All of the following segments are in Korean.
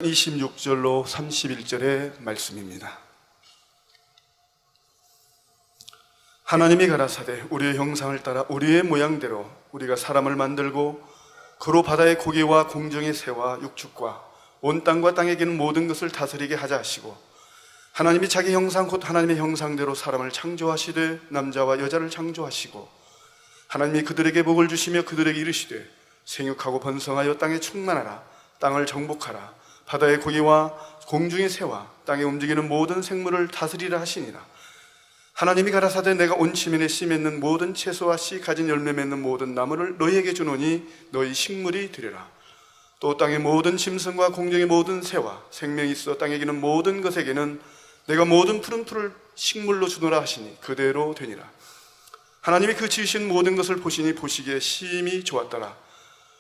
26절로 31절의 말씀입니다. 하나님이 가라사대 우리의 형상을 따라 우리의 모양대로 우리가 사람을 만들고 그로 바다의 고기와 공중의 새와 육축과 온 땅과 땅에 기는 모든 것을 다스리게 하자 하시고, 하나님이 자기 형상 곧 하나님의 형상대로 사람을 창조하시되 남자와 여자를 창조하시고, 하나님이 그들에게 복을 주시며 그들에게 이르시되 생육하고 번성하여 땅에 충만하라. 땅을 정복하라. 바다의 고기와 공중의 새와 땅에 움직이는 모든 생물을 다스리라 하시니라. 하나님이 가라사대 내가 온 지면에 씨 맺는 모든 채소와 씨 가진 열매 맺는 모든 나무를 너희에게 주노니 너희 식물이 되리라. 또 땅의 모든 짐승과 공중의 모든 새와 생명이 있어 땅에 기는 모든 것에게는 내가 모든 푸른 풀을 식물로 주노라 하시니 그대로 되니라. 하나님이 그 지으신 모든 것을 보시니 보시기에 심히 좋았더라.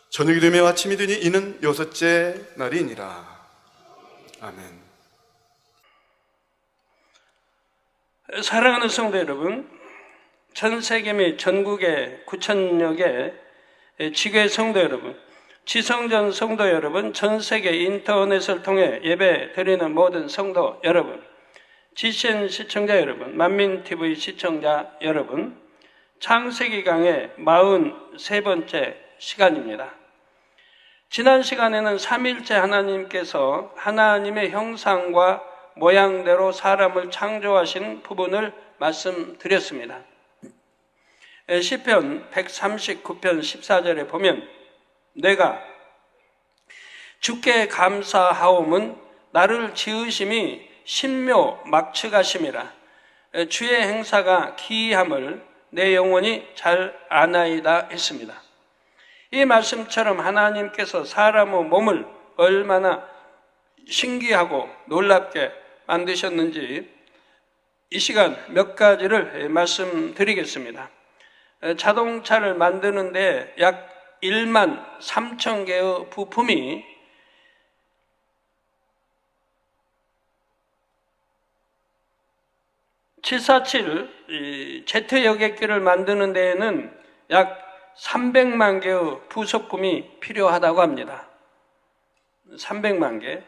저녁이 되며 아침이 되니 이는 여섯째 날이니라. 아멘. 사랑하는 성도 여러분, 전 세계 및 전국의 9천여 개 지교회 성도 여러분, 지성전 성도 여러분, 전 세계 인터넷을 통해 예배 드리는 모든 성도 여러분, GCN 시청자 여러분, 만민TV 시청자 여러분, 창세기 강의 43번째 시간입니다. 지난 시간에는 삼일째 하나님께서 하나님의 형상과 모양대로 사람을 창조하신 부분을 말씀드렸습니다. 시편 139편 14절에 보면 내가 주께 감사하옴은 나를 지으심이 신묘 막측하심이라. 주의 행사가 기이함을 내 영혼이 잘 아나이다 했습니다. 이 말씀처럼 하나님께서 사람의 몸을 얼마나 신기하고 놀랍게 만드셨는지 이 시간 몇 가지를 말씀드리겠습니다. 자동차를 만드는데 약 1만 3천 개의 부품이 (747) 제트 여객기를 만드는 데에는 약 300만 개의 부속품이 필요하다고 합니다. 300만 개.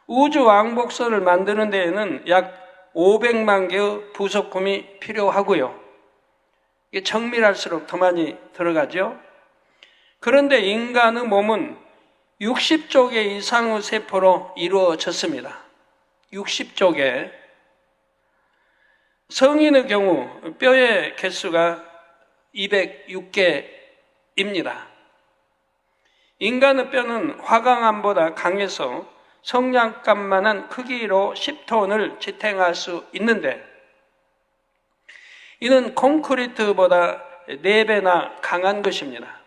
우주 왕복선을 만드는 데에는 약 500만 개의 부속품이 필요하고요. 이게 정밀할수록 더 많이 들어가죠. 그런데 인간의 몸은 60조 개 이상의 세포로 이루어졌습니다. 60조 개. 성인의 경우 뼈의 개수가 206개입니다. 인간의 뼈는 화강암보다 강해서 성냥갑만한 크기로 10톤을 지탱할 수 있는데 이는 콘크리트보다 4배나 강한 것입니다.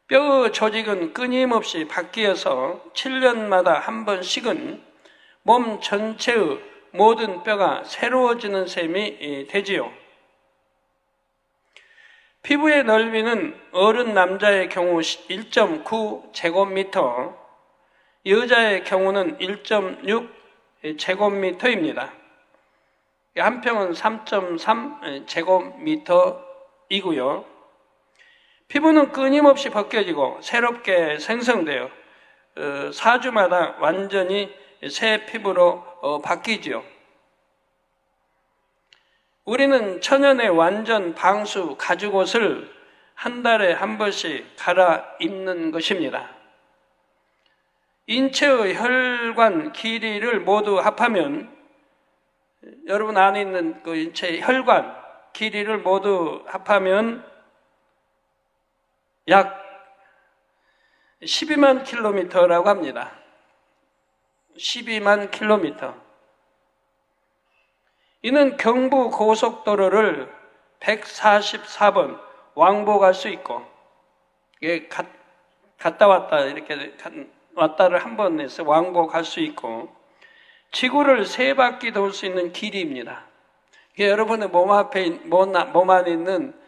뼈의 조직은 끊임없이 바뀌어서 7년마다 한 번씩은 몸 전체의 모든 뼈가 새로워지는 셈이 되지요. 피부의 넓이는 어른 남자의 경우 1.9 제곱미터, 여자의 경우는 1.6 제곱미터입니다. 한 평은 3.3 제곱미터이고요. 피부는 끊임없이 벗겨지고 새롭게 생성되어 4주마다 완전히 새 피부로 바뀌지요. 우리는 천연의 완전 방수 가죽옷을 한 달에 한 번씩 갈아입는 것입니다. 인체의 혈관 길이를 모두 합하면 여러분 안에 있는 그 인체의 혈관 길이를 모두 합하면 약 12만 킬로미터라고 합니다. 12만 킬로미터. 이는 경부 고속도로를 144번 왕복할 수 있고, 이게 갔다 왔다 이렇게 왔다를 한 번 해서 왕복할 수 있고, 지구를 3바퀴 돌 수 있는 길이입니다. 이게 여러분의 몸 안에 있는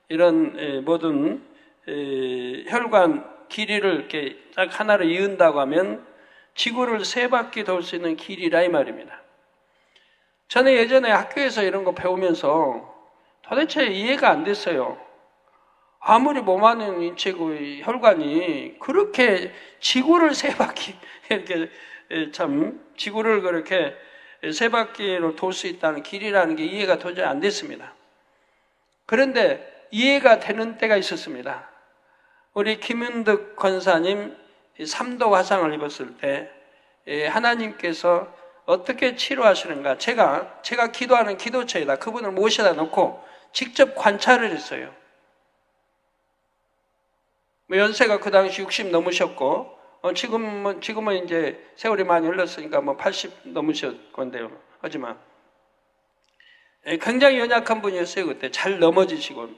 이런 모든 혈관 길이를 이렇게 딱 하나로 이은다고 하면 지구를 3바퀴 돌 수 있는 길이라 이 말입니다. 저는 예전에 학교에서 이런 거 배우면서 도대체 이해가 안 됐어요. 아무리 몸하는 인체고 혈관이 그렇게 지구를 세 바퀴 이렇게 참 지구를 그렇게 세 바퀴로 돌 수 있다는 길이라는 게 이해가 도저히 안 됐습니다. 그런데 이해가 되는 때가 있었습니다. 우리 김윤득 권사님 3도 화상을 입었을 때 하나님께서 어떻게 치료하시는가, 제가 기도하는 기도처에다 그분을 모셔다 놓고 직접 관찰을 했어요. 연세가 그 당시 60 넘으셨고 지금은 이제 세월이 많이 흘렀으니까 80 넘으셨 건데요. 하지만 굉장히 연약한 분이었어요. 그때 잘 넘어지시고,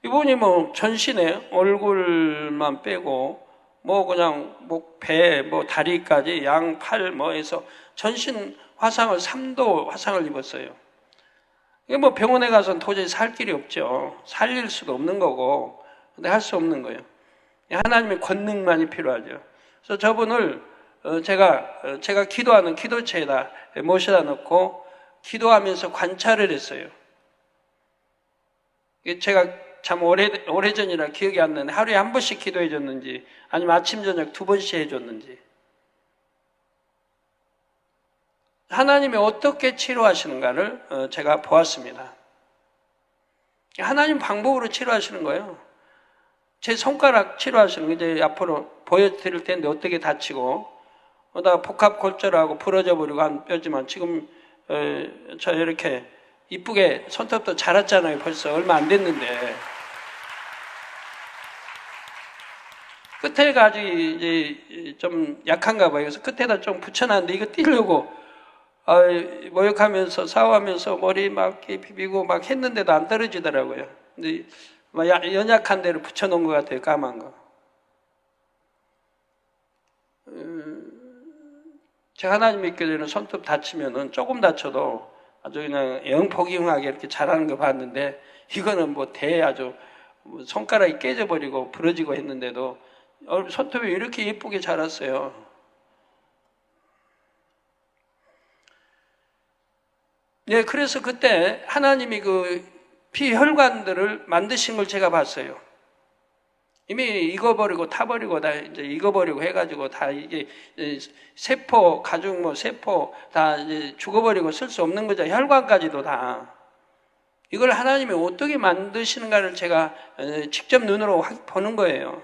이분이 전신에 얼굴만 빼고 그냥 목, 배, 다리까지 양팔 해서 전신 화상을 3도 화상을 입었어요. 이게 병원에 가서는 도저히 살 길이 없죠. 살릴 수도 없는 거고, 근데 할 수 없는 거예요. 하나님의 권능만이 필요하죠. 그래서 저분을 제가 기도하는 기도처에다 모셔다 놓고 기도하면서 관찰을 했어요. 제가 참 오래전이라 기억이 안 나는데 하루에 한 번씩 기도해 줬는지 아니면 아침 저녁 2번씩 해줬는지, 하나님이 어떻게 치료하시는가를 제가 보았습니다. 하나님 방법으로 치료하시는 거예요. 제 손가락 치료하시는 거 이제 앞으로 보여드릴 텐데 어떻게 다치고 복합골절하고 부러져 버리고 한 뼈지만 지금 저 이렇게 이쁘게 손톱도 자랐잖아요. 벌써 얼마 안 됐는데 끝에가 아직 이제 좀 약한가 봐요. 그래서 끝에다 좀 붙여놨는데 이거 띄려고 모욕하면서 싸워하면서 머리 막 비비고 막 했는데도 안 떨어지더라고요. 근데 연약한 데를 붙여놓은 것 같아요. 까만 거. 제가 하나님 믿게 되는 손톱 다치면은 조금 다쳐도 아주 그냥 영포기응하게 이렇게 잘하는 거 봤는데, 이거는 아주 손가락이 깨져버리고 부러지고 했는데도 손톱이 이렇게 예쁘게 자랐어요. 네, 그래서 그때 하나님이 그 피혈관들을 만드신 걸 제가 봤어요. 이미 익어버리고 타버리고 다 이제 익어버리고 해가지고 다 이게 세포, 가죽 세포 다 이제 죽어버리고 쓸 수 없는 거죠. 혈관까지도 다. 이걸 하나님이 어떻게 만드시는가를 제가 직접 눈으로 보는 거예요.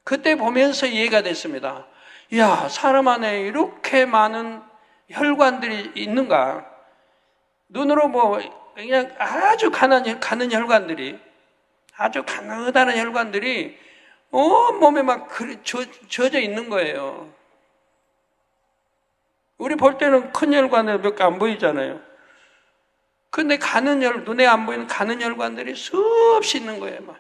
그때 보면서 이해가 됐습니다. 이야, 사람 안에 이렇게 많은 혈관들이 있는가? 눈으로 그냥 아주 가는 혈관들이, 아주 가느다란 혈관들이 온몸에 막 젖어 있는 거예요. 우리 볼 때는 큰 혈관은 몇 개 안 보이잖아요. 근데 눈에 안 보이는 가는 혈관들이 수없이 있는 거예요. 막.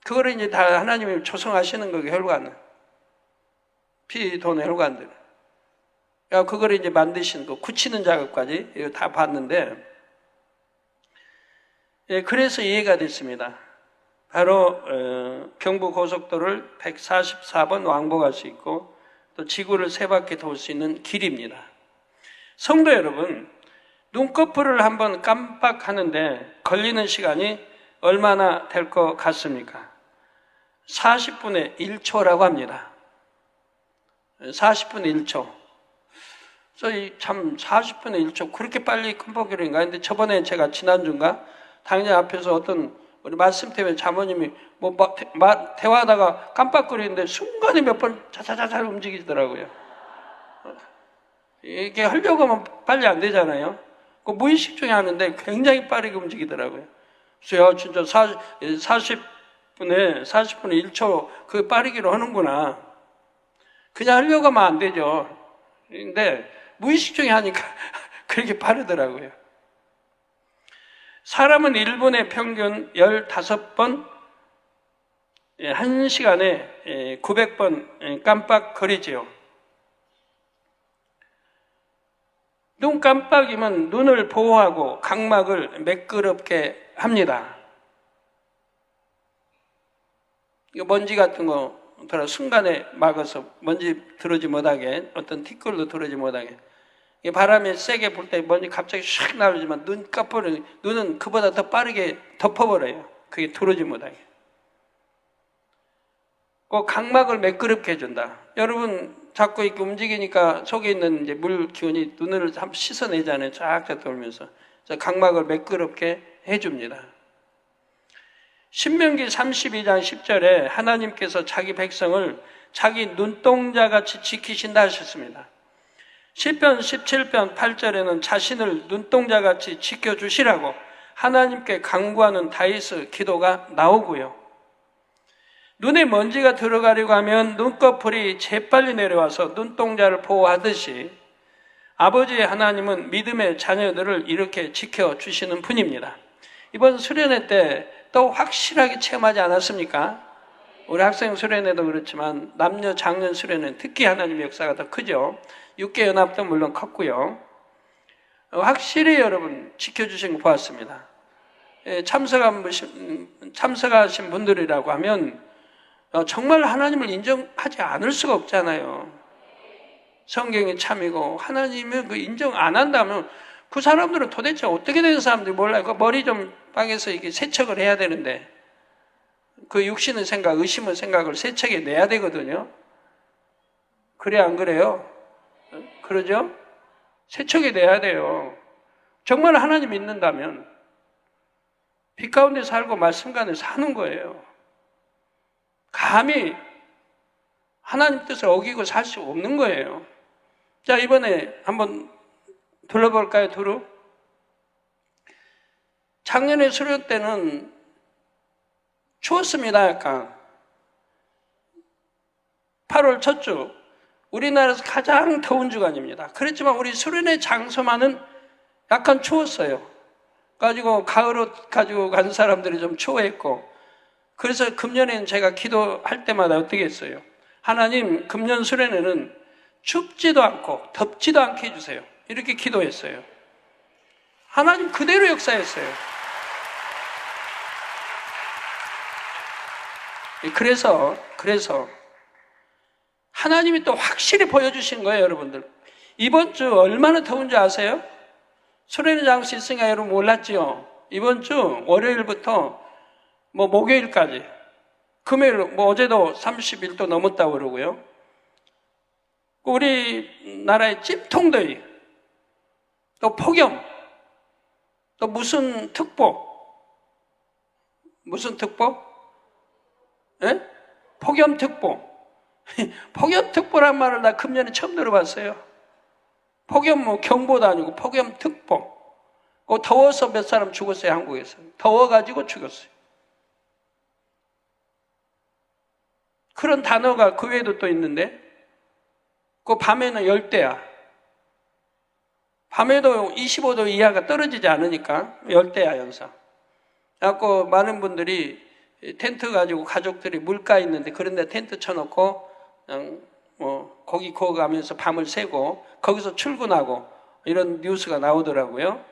그거를 이제 다 하나님이 조성하시는 거예요, 혈관은. 피 도는 혈관들. 그거를 이제 만드시는 거, 굳히는 작업까지 이거 다 봤는데, 그래서 이해가 됐습니다. 바로 경부고속도로를 144번 왕복할 수 있고 또 지구를 세 바퀴 돌 수 있는 길입니다. 성도 여러분, 눈꺼풀을 한번 깜빡하는데 걸리는 시간이 얼마나 될 것 같습니까? 40분의 1초라고 합니다. 40분의 1초. 그래서 참 40분의 1초 그렇게 빨리 깜빡이는가 했는데, 저번에 제가 지난주인가 당장 앞에서 어떤 우리 말씀팀의 자모님이 대화하다가 깜빡거리는데 순간에 몇 번 자자자자 움직이더라고요. 이게 하려고 하면 빨리 안 되잖아요. 그 무의식 중에 하는데 굉장히 빠르게 움직이더라고요. 그래서 진짜 40분에 1초 그 빠르기로 하는구나. 그냥 하려고 하면 안 되죠. 근데 무의식 중에 하니까 그렇게 빠르더라고요. 사람은 1분에 평균 15번, 1시간에 900번 깜빡거리지요. 눈 깜빡이면 눈을 보호하고 각막을 매끄럽게 합니다. 이거 먼지 같은 거 순간에 막아서 먼지 들어오지 못하게, 어떤 티끌도 들어오지 못하게. 이 바람이 세게 불 때 먼지 갑자기 샥 날리지만 눈은 그보다 더 빠르게 덮어버려요. 그게 들어오지 못하게. 꼭 각막을 매끄럽게 해준다. 여러분 자꾸 이렇게 움직이니까 속에 있는 이제 물 기운이 눈을 한번 씻어내잖아요. 쫙쫙 돌면서. 그래서 각막을 매끄럽게 해줍니다. 신명기 32장 10절에 하나님께서 자기 백성을 자기 눈동자같이 지키신다 하셨습니다. 시편 17편 8절에는 자신을 눈동자같이 지켜주시라고 하나님께 간구하는 다윗의 기도가 나오고요. 눈에 먼지가 들어가려고 하면 눈꺼풀이 재빨리 내려와서 눈동자를 보호하듯이 아버지 하나님은 믿음의 자녀들을 이렇게 지켜주시는 분입니다. 이번 수련회 때 또 확실하게 체험하지 않았습니까? 우리 학생 수련회도 그렇지만 남녀 장년 수련회는 특히 하나님의 역사가 더 크죠. 육계연합도 물론 컸고요. 확실히 여러분 지켜주신 거 보았습니다. 참석하신 분들이라고 하면 정말 하나님을 인정하지 않을 수가 없잖아요. 성경이 참이고 하나님을 그 인정 안 한다면 그 사람들은 도대체 어떻게 된 사람들이 몰라요. 그 머리 좀 빵에서 이게 세척을 해야 되는데 그 육신의 생각, 의심의 생각을 세척해 내야 되거든요. 그래 안 그래요? 그러죠? 세척해 내야 돼요. 정말 하나님 믿는다면 빛 가운데 살고 말씀 가운데 사는 거예요. 감히 하나님 뜻을 어기고 살 수 없는 거예요. 자, 이번에 한번 둘러볼까요, 두루? 작년에 수련 때는 추웠습니다, 약간. 8월 첫 주, 우리나라에서 가장 더운 주간입니다. 그렇지만 우리 수련회 장소만은 약간 추웠어요. 가지고 가을옷 가지고 간 사람들이 좀 추워했고, 그래서 금년에는 제가 기도할 때마다 어떻게 했어요? 하나님, 금년 수련회는 춥지도 않고 덥지도 않게 해주세요. 이렇게 기도했어요. 하나님 그대로 역사했어요. 그래서 하나님이 또 확실히 보여주신 거예요, 여러분들. 이번 주 얼마나 더운지 아세요? 수련회 장소 있으니까 여러분 몰랐지요? 이번 주 월요일부터 목요일까지, 금요일, 어제도 31도 넘었다고 그러고요. 우리나라의 찜통더위, 또 폭염, 또 무슨 특보? 예? 폭염특보. 폭염특보란 말을 나 금년에 처음 들어봤어요. 폭염 경보도 아니고 폭염특보. 더워서 몇 사람 죽었어요, 한국에서. 더워가지고 죽었어요. 그런 단어가 그 외에도 또 있는데, 그 밤에는 열대야. 밤에도 25도 이하가 떨어지지 않으니까 열대야 현상. 그래갖고 많은 분들이 텐트 가지고 가족들이 물가 있는데 그런 데 텐트 쳐놓고 그냥 고기 구워가면서 밤을 새고 거기서 출근하고 이런 뉴스가 나오더라고요.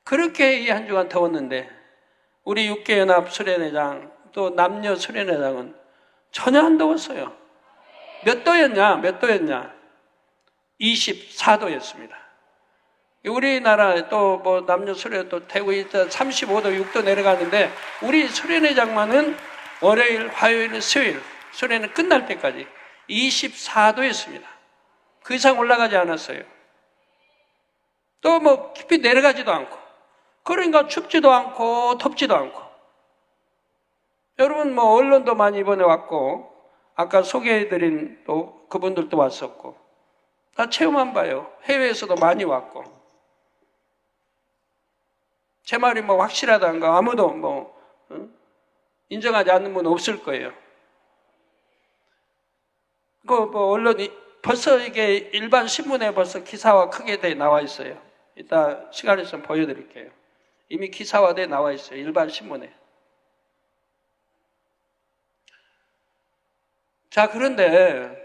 그렇게 이 한 주간 더웠는데 우리 육계연합 수련회장 또 남녀 수련회장은 전혀 안 더웠어요. 몇 도였냐? 24도였습니다. 우리나라 또 남녀 수련회 또 대구 있다 35도, 6도 내려가는데 우리 수련회장만은 월요일, 화요일, 수요일 수련회 끝날 때까지 24도였습니다. 그 이상 올라가지 않았어요. 또 깊이 내려가지도 않고, 그러니까 춥지도 않고 덥지도 않고. 여러분 언론도 많이 이번에 왔고 아까 소개해드린 또 그분들도 왔었고 다 체험한 바요. 해외에서도 많이 왔고. 제 말이 확실하다는가 아무도 인정하지 않는 분은 없을 거예요. 언론이 벌써 이게 일반 신문에 벌써 기사화 크게 돼 나와 있어요. 이따 시간 있으면 보여드릴게요. 이미 기사화돼 나와 있어요. 일반 신문에. 자, 그런데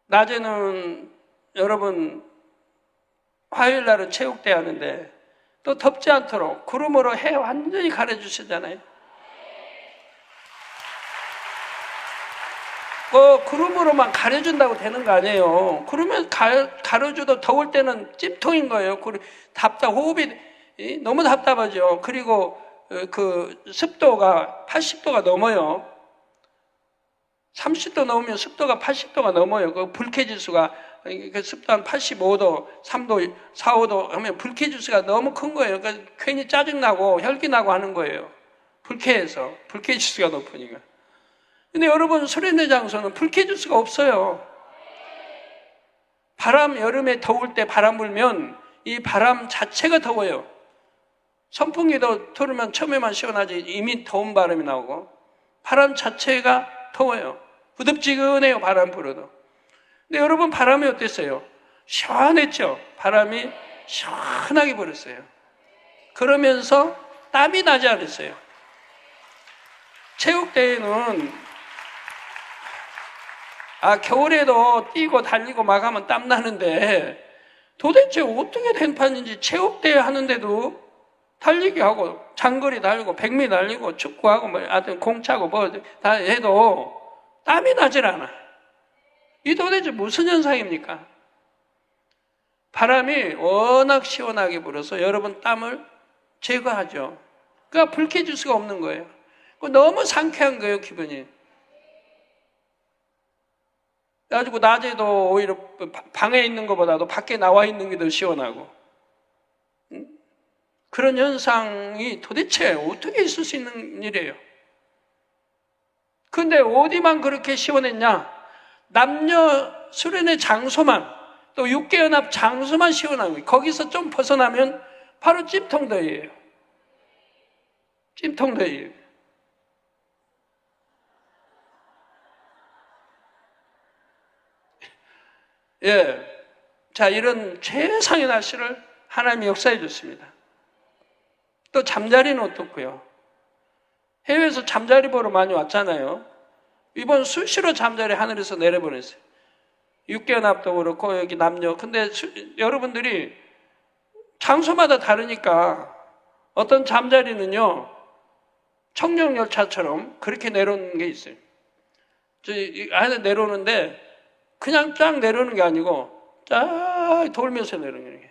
낮에는 여러분 화요일 날은 체육대 하는데 또 덥지 않도록 구름으로 해 완전히 가려주시잖아요. 그룹으로만 가려준다고 되는 거 아니에요. 그러면 가려줘도 더울 때는 찜통인 거예요. 호흡이 너무 답답하죠. 그리고 그 습도가 80도가 넘어요. 30도 넘으면 습도가 80도가 넘어요. 그 불쾌지수가, 그 습도 한 85도, 3도, 4, 5도 하면 불쾌지수가 너무 큰 거예요. 그러니까 괜히 짜증나고 혈기나고 하는 거예요. 불쾌해서. 불쾌지수가 높으니까. 근데 여러분, 수련회 장소는 불쾌지수가 없어요. 여름에 더울 때 바람 불면 이 바람 자체가 더워요. 선풍기도 틀으면 처음에만 시원하지 이미 더운 바람이 나오고, 바람 자체가 더워요. 부덥지근해요, 바람 불어도. 근데 여러분, 바람이 어땠어요? 시원했죠? 바람이 시원하게 불었어요. 그러면서 땀이 나지 않았어요. 체육대회는 겨울에도 뛰고 달리고 막 하면 땀 나는데 도대체 어떻게 된 판인지 체육대회 하는데도 달리기 하고 장거리 달리고 100m 달리고 축구하고 하여튼 공차고 다 해도 땀이 나질 않아. 이 도대체 무슨 현상입니까? 바람이 워낙 시원하게 불어서 여러분 땀을 제거하죠. 그러니까 불쾌지수가 없는 거예요. 너무 상쾌한 거예요, 기분이. 그래가지고 낮에도 오히려 방에 있는 것보다도 밖에 나와 있는 게 더 시원하고. 그런 현상이 도대체 어떻게 있을 수 있는 일이에요? 근데 어디만 그렇게 시원했냐? 남녀 수련회 장소만, 또 육계연합 장소만 시원한 거예요. 거기서 좀 벗어나면 바로 찜통더위예요. 찜통더위예요. 예. 자, 이런 최상의 날씨를 하나님이 역사해 줬습니다. 또 잠자리는 어떻고요? 해외에서 잠자리 보러 많이 왔잖아요. 이번 수시로 잠자리 하늘에서 내려보냈어요. 육계연합도 그렇고 여기 남녀. 근데 여러분들이 장소마다 다르니까 어떤 잠자리는요, 청룡열차처럼 그렇게 내려오는 게 있어요. 안에 내려오는데 그냥 쫙 내려오는 게 아니고 쫙 돌면서 내려오는 게,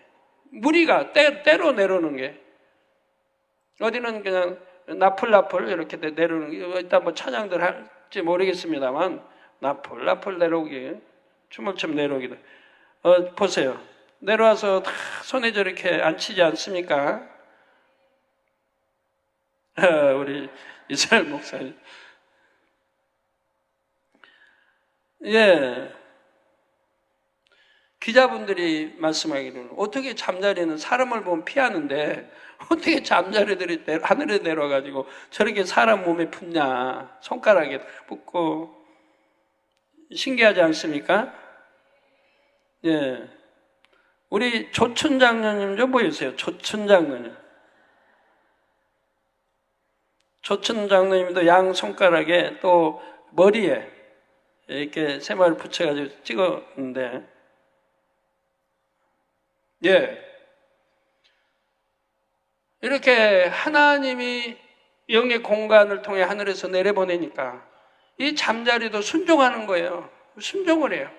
무리가 때로 내려오는 게, 어디는 그냥 나풀나풀 이렇게 내려오는 게, 일단 뭐 찬양들 할지 모르겠습니다만 나풀나풀 내려오기, 춤을 춰 내려오기도. 보세요. 내려와서 다 손에 저렇게 앉히지 않습니까? 우리 이스라엘 목사님. 예. 기자분들이 말씀하기로는 어떻게 잠자리는 사람을 보면 피하는데 어떻게 잠자리들이 하늘에 내려와가지고 저렇게 사람 몸에 붙냐. 손가락에 붙고. 신기하지 않습니까? 예. 우리 조춘 장로님 좀 보여주세요. 조춘 장로님. 조춘 장로님도 양 손가락에 또 머리에 이렇게 세마를 붙여가지고 찍었는데, 예. 이렇게 하나님이 영의 공간을 통해 하늘에서 내려보내니까 이 잠자리도 순종하는 거예요. 순종을 해요.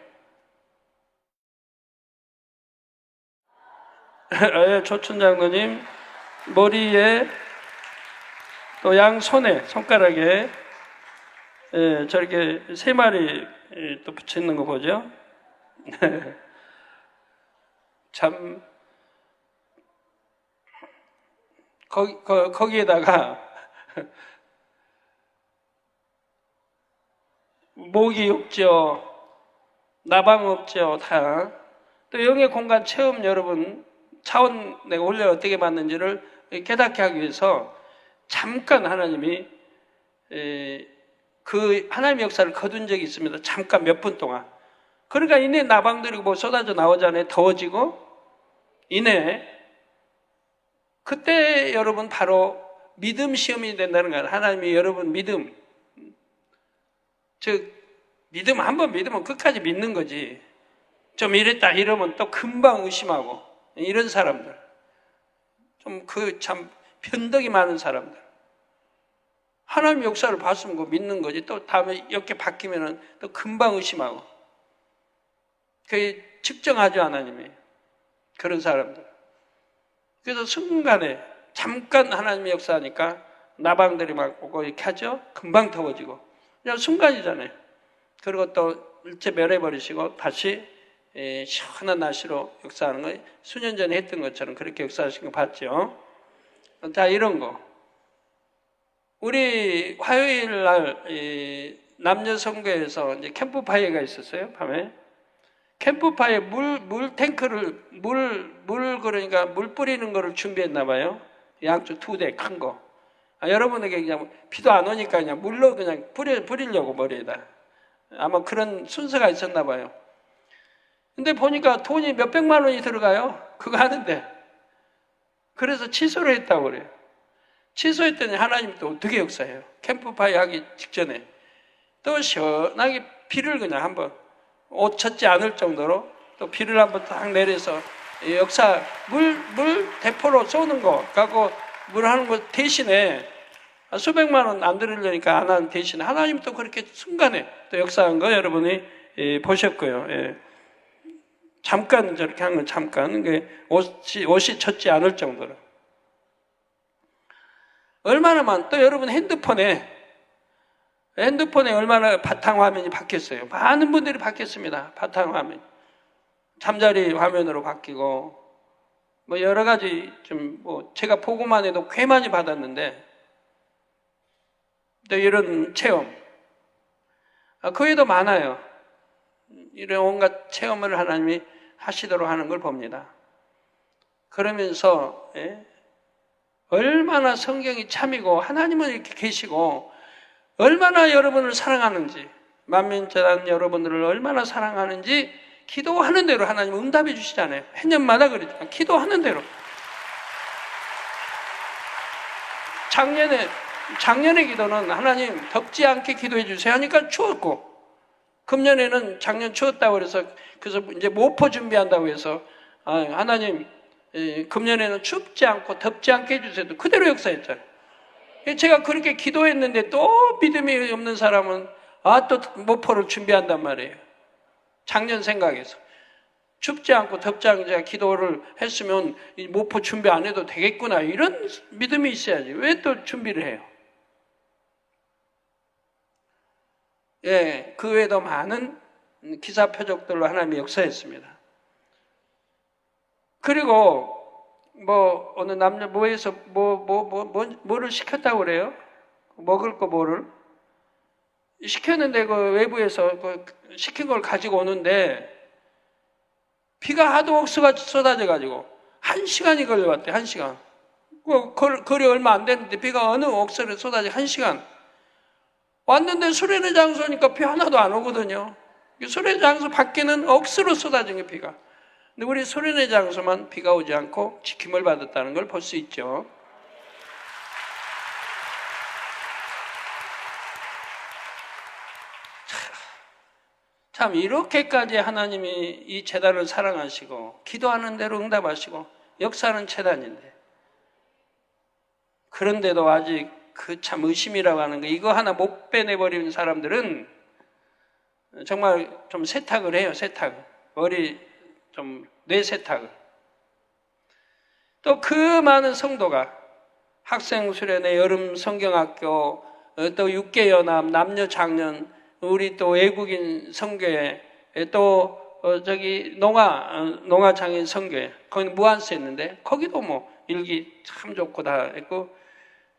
조춘 장로님 머리에 또 양 손에 손가락에 저렇게 세 마리 또 붙여 있는 거 보죠? 참 거기에다가 모기 없죠, 나방 없죠, 다. 또 영의 공간 체험 여러분 차원 내가 원래 어떻게 받는지를 깨닫게 하기 위해서 잠깐 하나님이 그 하나님의 역사를 거둔 적이 있습니다. 잠깐 몇 분 동안. 그러니까 이내 나방들이 뭐 쏟아져 나오잖아요. 더워지고 이내. 그때 여러분 바로 믿음 시험이 된다는 거예요. 하나님이 여러분 믿음, 즉 믿음 한번 믿으면 끝까지 믿는 거지. 좀 이랬다 이러면 또 금방 의심하고 이런 사람들, 좀 참 변덕이 많은 사람들. 하나님 역사를 봤으면 그거 믿는 거지. 또 다음에 이렇게 바뀌면은 또 금방 의심하고. 그게 측정하죠, 하나님이. 그런 사람들. 그래서 순간에 잠깐 하나님의 역사하니까 나방들이 막 오고 이렇게 하죠. 금방 더워지고. 그냥 순간이잖아요. 그리고 또 일체 멸해버리시고 다시 시원한 날씨로 역사하는 거 수년 전에 했던 것처럼 그렇게 역사하신 거 봤죠. 자, 이런 거. 우리 화요일 날 남녀 성교에서 이제 캠프파이어가 있었어요, 밤에. 캠프파이어 물 탱크를, 그러니까 물 뿌리는 거를 준비했나 봐요. 양쪽 2대 큰 거. 여러분에게 그냥 비도 안 오니까 그냥 물로 그냥 뿌리려고 머리에다. 아마 그런 순서가 있었나 봐요. 근데 보니까 돈이 몇백만 원이 들어가요. 그거 하는데. 그래서 취소를 했다고 그래요. 취소했더니 하나님 또 어떻게 역사해요? 캠프파이어 하기 직전에 또 시원하게 비를 그냥 한번 옷 젖지 않을 정도로 또 비를 한번 딱 내려서 역사 물 대포로 쏘는 거 갖고 물 하는 거 대신에 수백만 원 안 들으려니까 안 하는 대신에 하나님 또 그렇게 순간에 또 역사한 거 여러분이 보셨고요. 예. 잠깐 저렇게 한 건 잠깐 옷이 젖지 않을 정도로. 얼마나만 또 여러분 핸드폰에 얼마나 바탕화면이 바뀌었어요. 많은 분들이 바뀌었습니다. 바탕화면. 잠자리 화면으로 바뀌고 뭐 여러 가지 제가 보고만 해도 꽤 많이 받았는데 또 이런 체험 그 외에도 많아요. 이런 온갖 체험을 하나님이 하시도록 하는 걸 봅니다. 그러면서 얼마나 성경이 참이고 하나님은 이렇게 계시고 얼마나 여러분을 사랑하는지 만민재단 여러분들을 얼마나 사랑하는지 기도하는 대로 하나님 응답해 주시잖아요. 해년마다 그러지만 기도하는 대로. 작년의 기도는 하나님 덥지 않게 기도해 주세요 하니까 추웠고 금년에는 작년 추웠다고 그래서 이제 모포 준비한다고 해서 하나님 금년에는 춥지 않고 덥지 않게 해주세요. 그대로 역사했잖아요. 제가 그렇게 기도했는데 또 믿음이 없는 사람은 또 모포를 준비한단 말이에요. 작년 생각에서 춥지 않고 덥지 않게 제가 기도를 했으면 이 모포 준비 안 해도 되겠구나 이런 믿음이 있어야지. 왜 또 준비를 해요? 그 외에도 많은 기사 표적들로 하나님이 역사했습니다. 그리고 어느 남녀 모에서 뭐를 시켰다고 그래요? 먹을 거 뭐를 시켰는데 그 외부에서 시킨 걸 가지고 오는데 비가 하도 억수같이 쏟아져가지고 1시간이 걸려왔대. 1시간. 거리 얼마 안 됐는데 비가 어느 억수로 쏟아져 1시간. 왔는데 수련회 장소니까 비 하나도 안 오거든요. 수련회 장소 밖에는 억수로 쏟아진 게 비가. 근데 우리 수련회 장소만 비가 오지 않고 지킴을 받았다는 걸 볼 수 있죠. 참 이렇게까지 하나님이 이 재단을 사랑하시고 기도하는 대로 응답하시고 역사하는 재단인데 그런데도 아직 그 참 의심이라고 하는 거 이거 하나 못 빼내버리는 사람들은 정말 좀 세탁을 해요. 세탁을. 머리 좀 뇌 세탁을. 또 그 많은 성도가 학생 수련회, 여름 성경학교, 또 육계연합, 남녀 장년, 우리 또 외국인 성교회, 또 농아 장인 성교회, 거기 무한스 했는데 거기도 일기 참 좋고 다 했고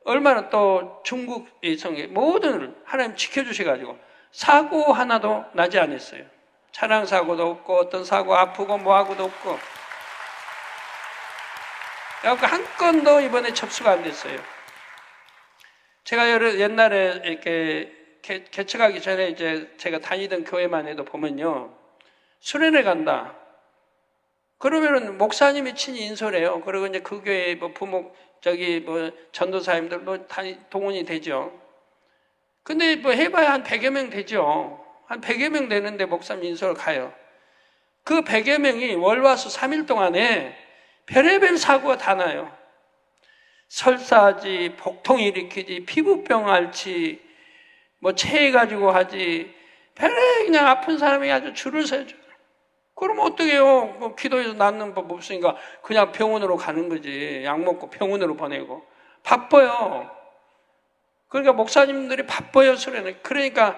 얼마나 또 중국의 성교회 모든 하나님 지켜주셔가지고 사고 하나도 나지 않았어요. 차량 사고도 없고 어떤 사고 아프고 뭐하고도 없고 그래서 한 건도 이번에 접수가 안 됐어요. 제가 옛날에 이렇게 개척하기 전에 이제 제가 다니던 교회만 해도 보면요. 수련회 간다. 그러면은 목사님이 친히 인솔해요. 그리고 이제 그 교회 부목, 전도사님들 동원이 되죠. 근데 해봐야 한 100여 명 되죠. 한 100여 명 되는데 목사님 인솔 가요. 그 100여 명이 월화수 3일 동안에 별의별 사고가 다 나요. 설사하지, 복통 일으키지, 피부병 앓지, 뭐 체해가지고 하지, 배에 그냥 아픈 사람이 아주 줄을 서야죠. 그럼 어떡해요? 뭐 기도해서 낫는 법 없으니까 그냥 병원으로 가는 거지. 약 먹고 병원으로 보내고. 바빠요. 그러니까 목사님들이 바빠요, 수련회. 그러니까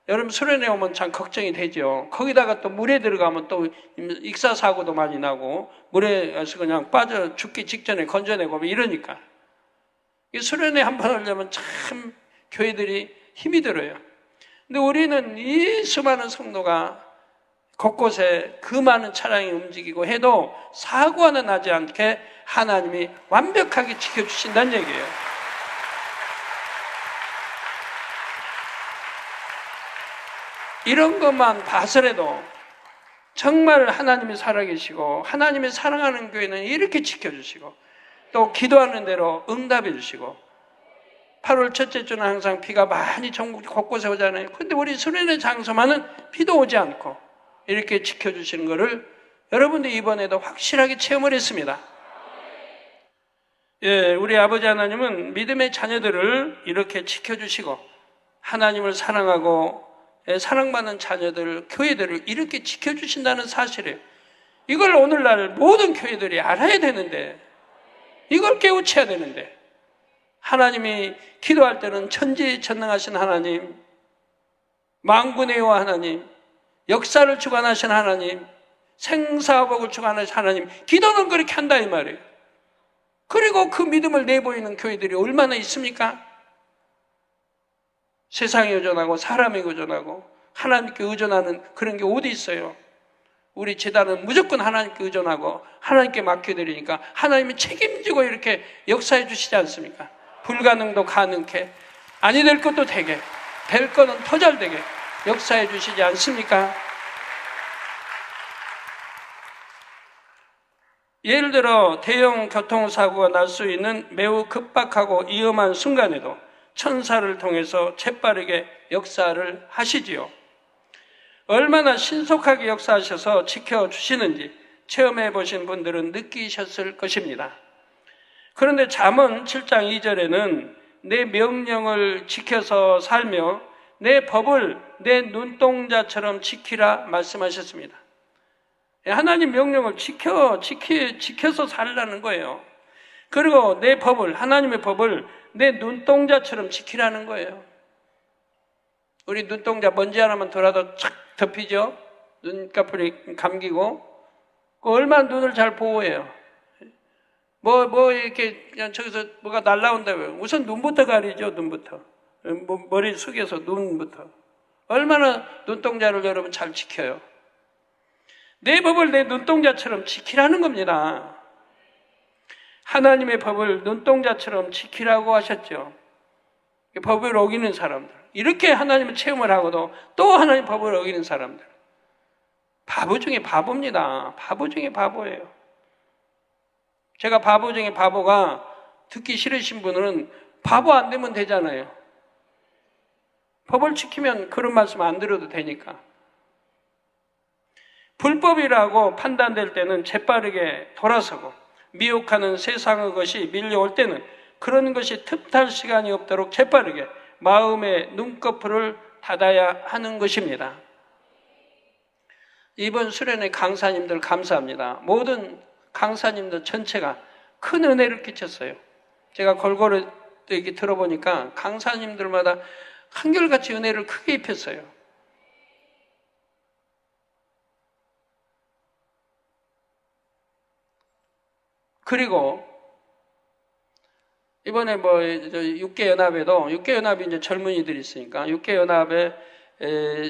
여러분 수련회 오면 참 걱정이 되죠. 거기다가 또 물에 들어가면 또 익사사고도 많이 나고 물에서 그냥 빠져 죽기 직전에 건져내고 이러니까. 이 수련회 한 번 하려면 참 교회들이 힘이 들어요. 근데 우리는 이 수많은 성도가 곳곳에 그 많은 차량이 움직이고 해도 사고 하나 나지 않게 하나님이 완벽하게 지켜주신다는 얘기예요. 이런 것만 봐서라도 정말 하나님이 살아계시고 하나님이 사랑하는 교회는 이렇게 지켜주시고 또 기도하는 대로 응답해 주시고 8월 첫째 주는 항상 비가 많이 전국 곳곳에 오잖아요. 근데 우리 수련회 장소만은 비도 오지 않고 이렇게 지켜주시는 것을 여러분들이 이번에도 확실하게 체험을 했습니다. 예, 우리 아버지 하나님은 믿음의 자녀들을 이렇게 지켜주시고 하나님을 사랑하고 사랑받는 자녀들, 교회들을 이렇게 지켜주신다는 사실을 이걸 오늘날 모든 교회들이 알아야 되는데 이걸 깨우쳐야 되는데 하나님이 기도할 때는 천지전능하신 하나님, 만군의 여호와 하나님, 역사를 주관하신 하나님, 생사복을 주관하신 하나님, 기도는 그렇게 한다 이 말이에요. 그리고 그 믿음을 내보이는 교회들이 얼마나 있습니까? 세상에 의존하고 사람에 의존하고 하나님께 의존하는 그런 게 어디 있어요? 우리 재단은 무조건 하나님께 의존하고 하나님께 맡겨드리니까 하나님이 책임지고 이렇게 역사해 주시지 않습니까? 불가능도 가능케, 아니 될 것도 되게, 될 거는 더 잘 되게 역사해 주시지 않습니까? 예를 들어 대형 교통사고가 날 수 있는 매우 급박하고 위험한 순간에도 천사를 통해서 재빠르게 역사를 하시지요. 얼마나 신속하게 역사하셔서 지켜주시는지 체험해 보신 분들은 느끼셨을 것입니다. 그런데 잠언 7장 2절에는 내 명령을 지켜서 살며 내 법을 내 눈동자처럼 지키라 말씀하셨습니다. 하나님 명령을 지켜서 살라는 거예요. 그리고 내 법을, 하나님의 법을 내 눈동자처럼 지키라는 거예요. 우리 눈동자 먼지 하나만 돌아도 착 덮이죠? 눈꺼풀이 감기고. 얼마나 눈을 잘 보호해요. 이렇게 그냥 저기서 뭐가 날라온다고요. 우선 눈부터 가리죠, 눈부터. 머리 숙여서 눈부터. 얼마나 눈동자를 여러분 잘 지켜요. 내 법을 내 눈동자처럼 지키라는 겁니다. 하나님의 법을 눈동자처럼 지키라고 하셨죠. 법을 어기는 사람들. 이렇게 하나님을 체험을 하고도 또 하나님 법을 어기는 사람들. 바보 중에 바보입니다. 바보 중에 바보예요. 제가 바보 중에 바보가 듣기 싫으신 분은 바보 안 되면 되잖아요. 법을 지키면 그런 말씀 안 들어도 되니까. 불법이라고 판단될 때는 재빠르게 돌아서고 미혹하는 세상의 것이 밀려올 때는 그런 것이 틈탈 시간이 없도록 재빠르게 마음의 눈꺼풀을 닫아야 하는 것입니다. 이번 수련회 강사님들 감사합니다. 모든 강사님들 전체가 큰 은혜를 끼쳤어요. 제가 골고루 얘기 들어보니까 강사님들마다 한결같이 은혜를 크게 입혔어요. 그리고 이번에 육계연합에도 육계연합이 이제 젊은이들이 있으니까 육계연합에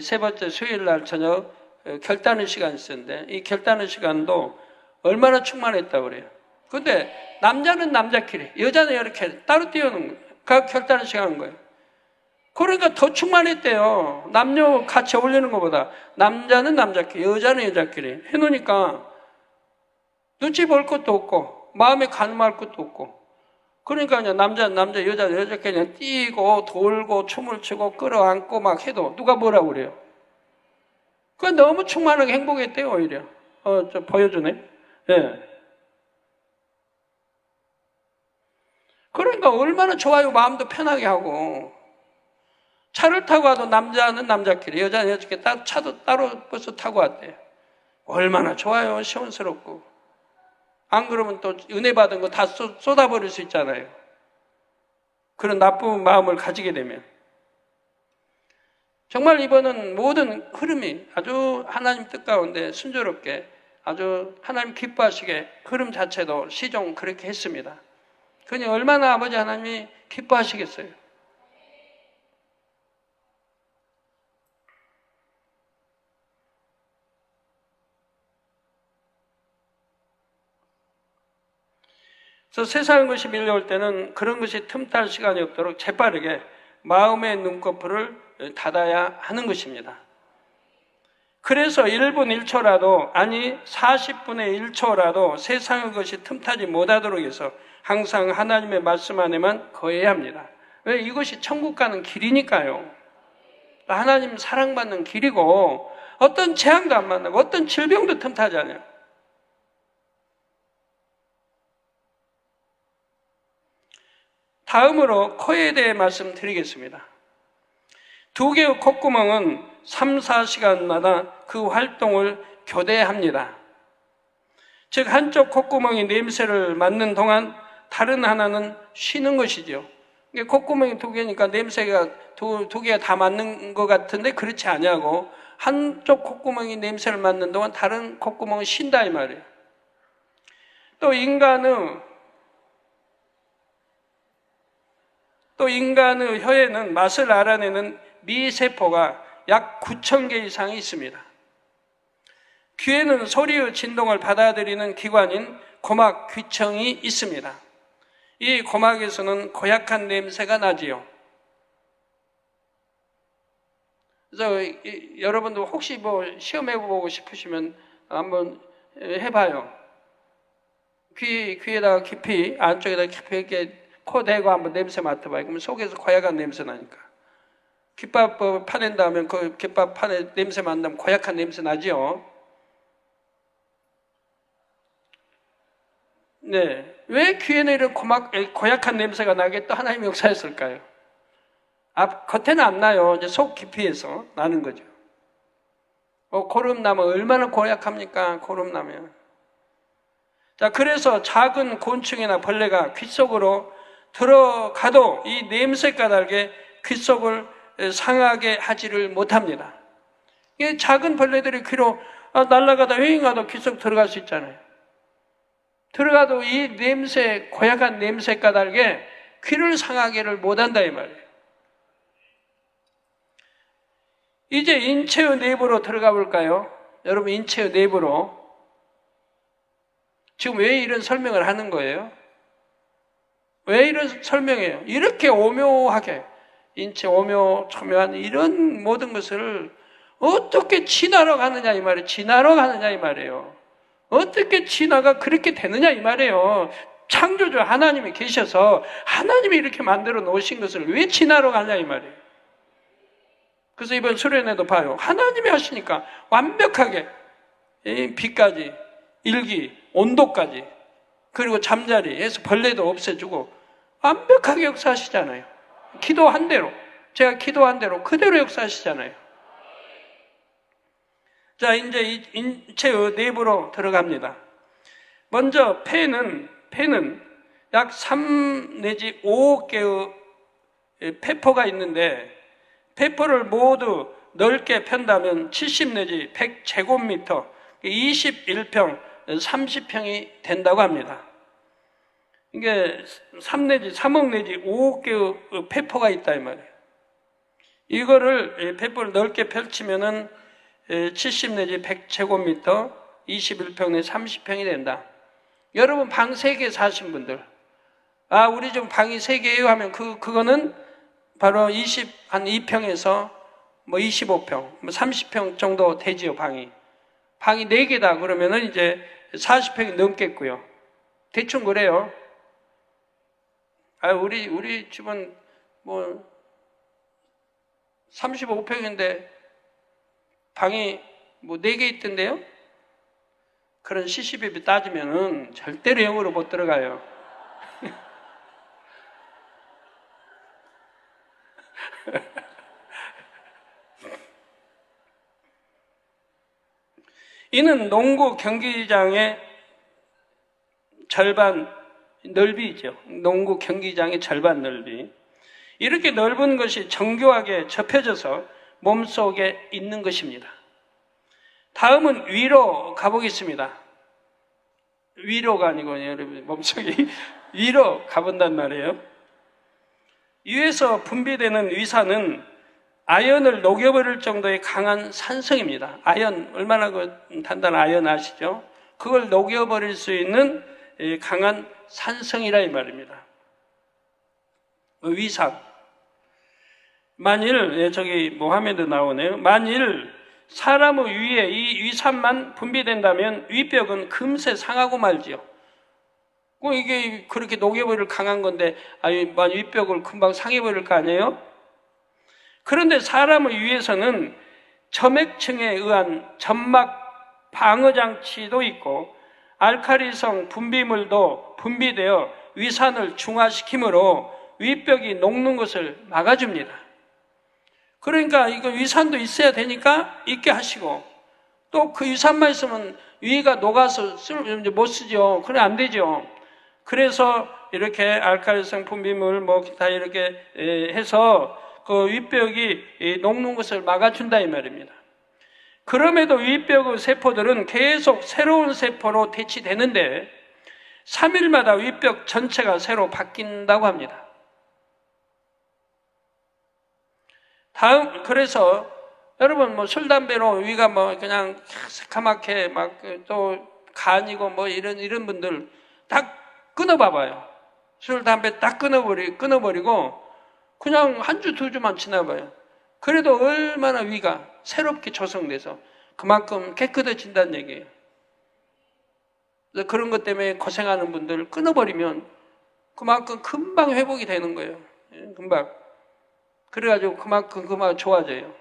세 번째 수요일 날 저녁 결단의 시간이 있었는데 이 결단의 시간도 얼마나 충만했다고 그래요. 근데 남자는 남자끼리, 여자는 이렇게 따로 띄우는 거예요. 그 결단의 시간인 거예요. 그러니까 더 충만했대요. 남녀 같이 어울리는 것보다 남자는 남자끼리, 여자는 여자끼리 해놓으니까 눈치 볼 것도 없고 마음에 가늠할 것도 없고 그러니까 그냥 남자는 남자, 여자는 여자끼리 그냥 뛰고 돌고 춤을 추고 끌어안고 막 해도 누가 뭐라고 그래요. 그건 너무 충만하게 행복했대요, 오히려. 좀 보여주네. 예. 그러니까 얼마나 좋아요. 마음도 편하게 하고. 차를 타고 와도 남자는 남자끼리, 여자는 여자끼리 차도 따로 버스 타고 왔대요. 얼마나 좋아요. 시원스럽고. 안 그러면 또 은혜 받은 거 다 쏟아버릴 수 있잖아요. 그런 나쁜 마음을 가지게 되면. 정말 이번은 모든 흐름이 아주 하나님 뜻 가운데 순조롭게 아주 하나님 기뻐하시게 흐름 자체도 시종 그렇게 했습니다. 그니 얼마나 아버지 하나님이 기뻐하시겠어요. 그래서 세상의 것이 밀려올 때는 그런 것이 틈탈 시간이 없도록 재빠르게 마음의 눈꺼풀을 닫아야 하는 것입니다. 그래서 1분 1초라도 아니 40분의 1초라도 세상의 것이 틈타지 못하도록 해서 항상 하나님의 말씀 안에만 거해야 합니다. 왜? 이것이 천국 가는 길이니까요. 하나님 사랑받는 길이고 어떤 재앙도 안 만나고 어떤 질병도 틈타지 않아요. 다음으로 코에 대해 말씀드리겠습니다. 두 개의 콧구멍은 3, 4시간마다 그 활동을 교대합니다. 즉 한쪽 콧구멍이 냄새를 맡는 동안 다른 하나는 쉬는 것이죠. 콧구멍이 두 개니까 냄새가 두 개가 다 맡는 것 같은데 그렇지 않냐고, 한쪽 콧구멍이 냄새를 맡는 동안 다른 콧구멍은 쉰다 이 말이에요. 또 인간의 혀에는 맛을 알아내는 미세포가 약 9,000개 이상이 있습니다. 귀에는 소리의 진동을 받아들이는 기관인 고막 귀청이 있습니다. 이 고막에서는 고약한 냄새가 나지요. 그래서 여러분도 혹시 뭐 시험해보고 싶으시면 한번 해봐요. 귀에다가 깊이, 안쪽에다 깊이 이렇게 코 대고 한번 냄새 맡아봐요. 그러면 속에서 고약한 냄새 나니까. 귓밥 파낸 다음에 그 귓밥 판에 냄새 맡으면 고약한 냄새 나지요. 네. 왜 귀에는 이런 고약한 냄새가 나게 또 하나님이 역사했을까요? 겉에는 안 나요. 이제 속 깊이에서 나는 거죠. 고름 나면 얼마나 고약합니까? 고름 나면. 자, 그래서 작은 곤충이나 벌레가 귀 속으로 들어가도 이 냄새 까닭에 귀 속을 상하게 하지를 못합니다. 이 작은 벌레들이 귀로 날아가다 휑하다 귀 속 들어갈 수 있잖아요. 들어가도 이 냄새, 고약한 냄새 까닭에 귀를 상하게를 못한다 이 말이에요. 이제 인체의 내부로 들어가 볼까요? 여러분, 인체의 내부로. 지금 왜 이런 설명을 하는 거예요? 왜 이런 설명이에요? 이렇게 오묘하게 인체 오묘초묘한 이런 모든 것을 어떻게 진화로 가느냐 이 말이에요. 진화로 가느냐 이 말이에요. 어떻게 진화가 그렇게 되느냐 이 말이에요. 창조주 하나님이 계셔서 하나님이 이렇게 만들어 놓으신 것을 왜 진화로 가냐 이 말이에요. 그래서 이번 수련회도 봐요. 하나님이 하시니까 완벽하게 빛까지, 일기, 온도까지, 그리고 잠자리에서 벌레도 없애주고 완벽하게 역사하시잖아요. 기도한 대로, 제가 기도한 대로 그대로 역사하시잖아요. 자, 이제 이 인체의 내부로 들어갑니다. 먼저 폐는 약 3 내지 5개의 폐포가 있는데, 폐포를 모두 넓게 편다면 70 내지 100제곱미터, 21평, 30평이 된다고 합니다. 이게 3억 내지 5억 개의 폐포가 있다 이 말이에요. 이거를 폐포를 넓게 펼치면은 70 내지 100제곱미터, 21평 내지 30평이 된다. 여러분 방 3개 사신 분들, 우리 좀 방이 3개예요 하면 그거는 바로 한 2평에서 뭐 25평, 뭐 30평 정도 되지요, 방이 4개다 그러면은 이제 40평이 넘겠고요. 대충 그래요. 우리 집은 뭐 35평인데 방이 뭐 4개 있던데요? 그런 시시비비 따지면은 절대로 영으로 못 들어가요. 이는 농구 경기장의 절반 넓이죠. 농구 경기장의 절반 넓이. 이렇게 넓은 것이 정교하게 접혀져서 몸속에 있는 것입니다. 다음은 위로 가보겠습니다. 위로가 아니고 여러분 몸속에 위로 가본단 말이에요. 위에서 분비되는 위산은 아연을 녹여버릴 정도의 강한 산성입니다. 아연, 얼마나 단단한 아연 아시죠? 그걸 녹여버릴 수 있는 강한 산성이라 이 말입니다. 위산. 만일, 저기 화면도 나오네요. 만일 사람의 위에 이 위산만 분비된다면 위벽은 금세 상하고 말지요. 이게 그렇게 녹여버릴 강한 건데, 위벽을 금방 상해버릴 거 아니에요? 그런데 사람의 위에서는 점액층에 의한 점막 방어장치도 있고, 알칼리성 분비물도 분비되어 위산을 중화시키므로 위벽이 녹는 것을 막아줍니다. 그러니까 이거 위산도 있어야 되니까 있게 하시고, 또 그 위산만 있으면 위가 녹아서 못 쓰죠. 그래 안 되죠. 그래서 이렇게 알칼리성 분비물 기타 이렇게 해서 그 윗벽이 녹는 것을 막아준다 이 말입니다. 그럼에도 윗벽의 세포들은 계속 새로운 세포로 대치되는데 3일마다 윗벽 전체가 새로 바뀐다고 합니다. 그래서 여러분 술, 담배로 위가 그냥 새카맣게 또 간이고 이런 분들 딱 끊어봐봐요. 술, 담배 딱 끊어버리고 그냥 한 주, 두 주만 지나봐요. 그래도 얼마나 위가 새롭게 조성돼서 그만큼 깨끗해진다는 얘기예요. 그래서 그런 것 때문에 고생하는 분들 끊어버리면 그만큼 금방 회복이 되는 거예요. 금방. 그래가지고 그만큼 좋아져요.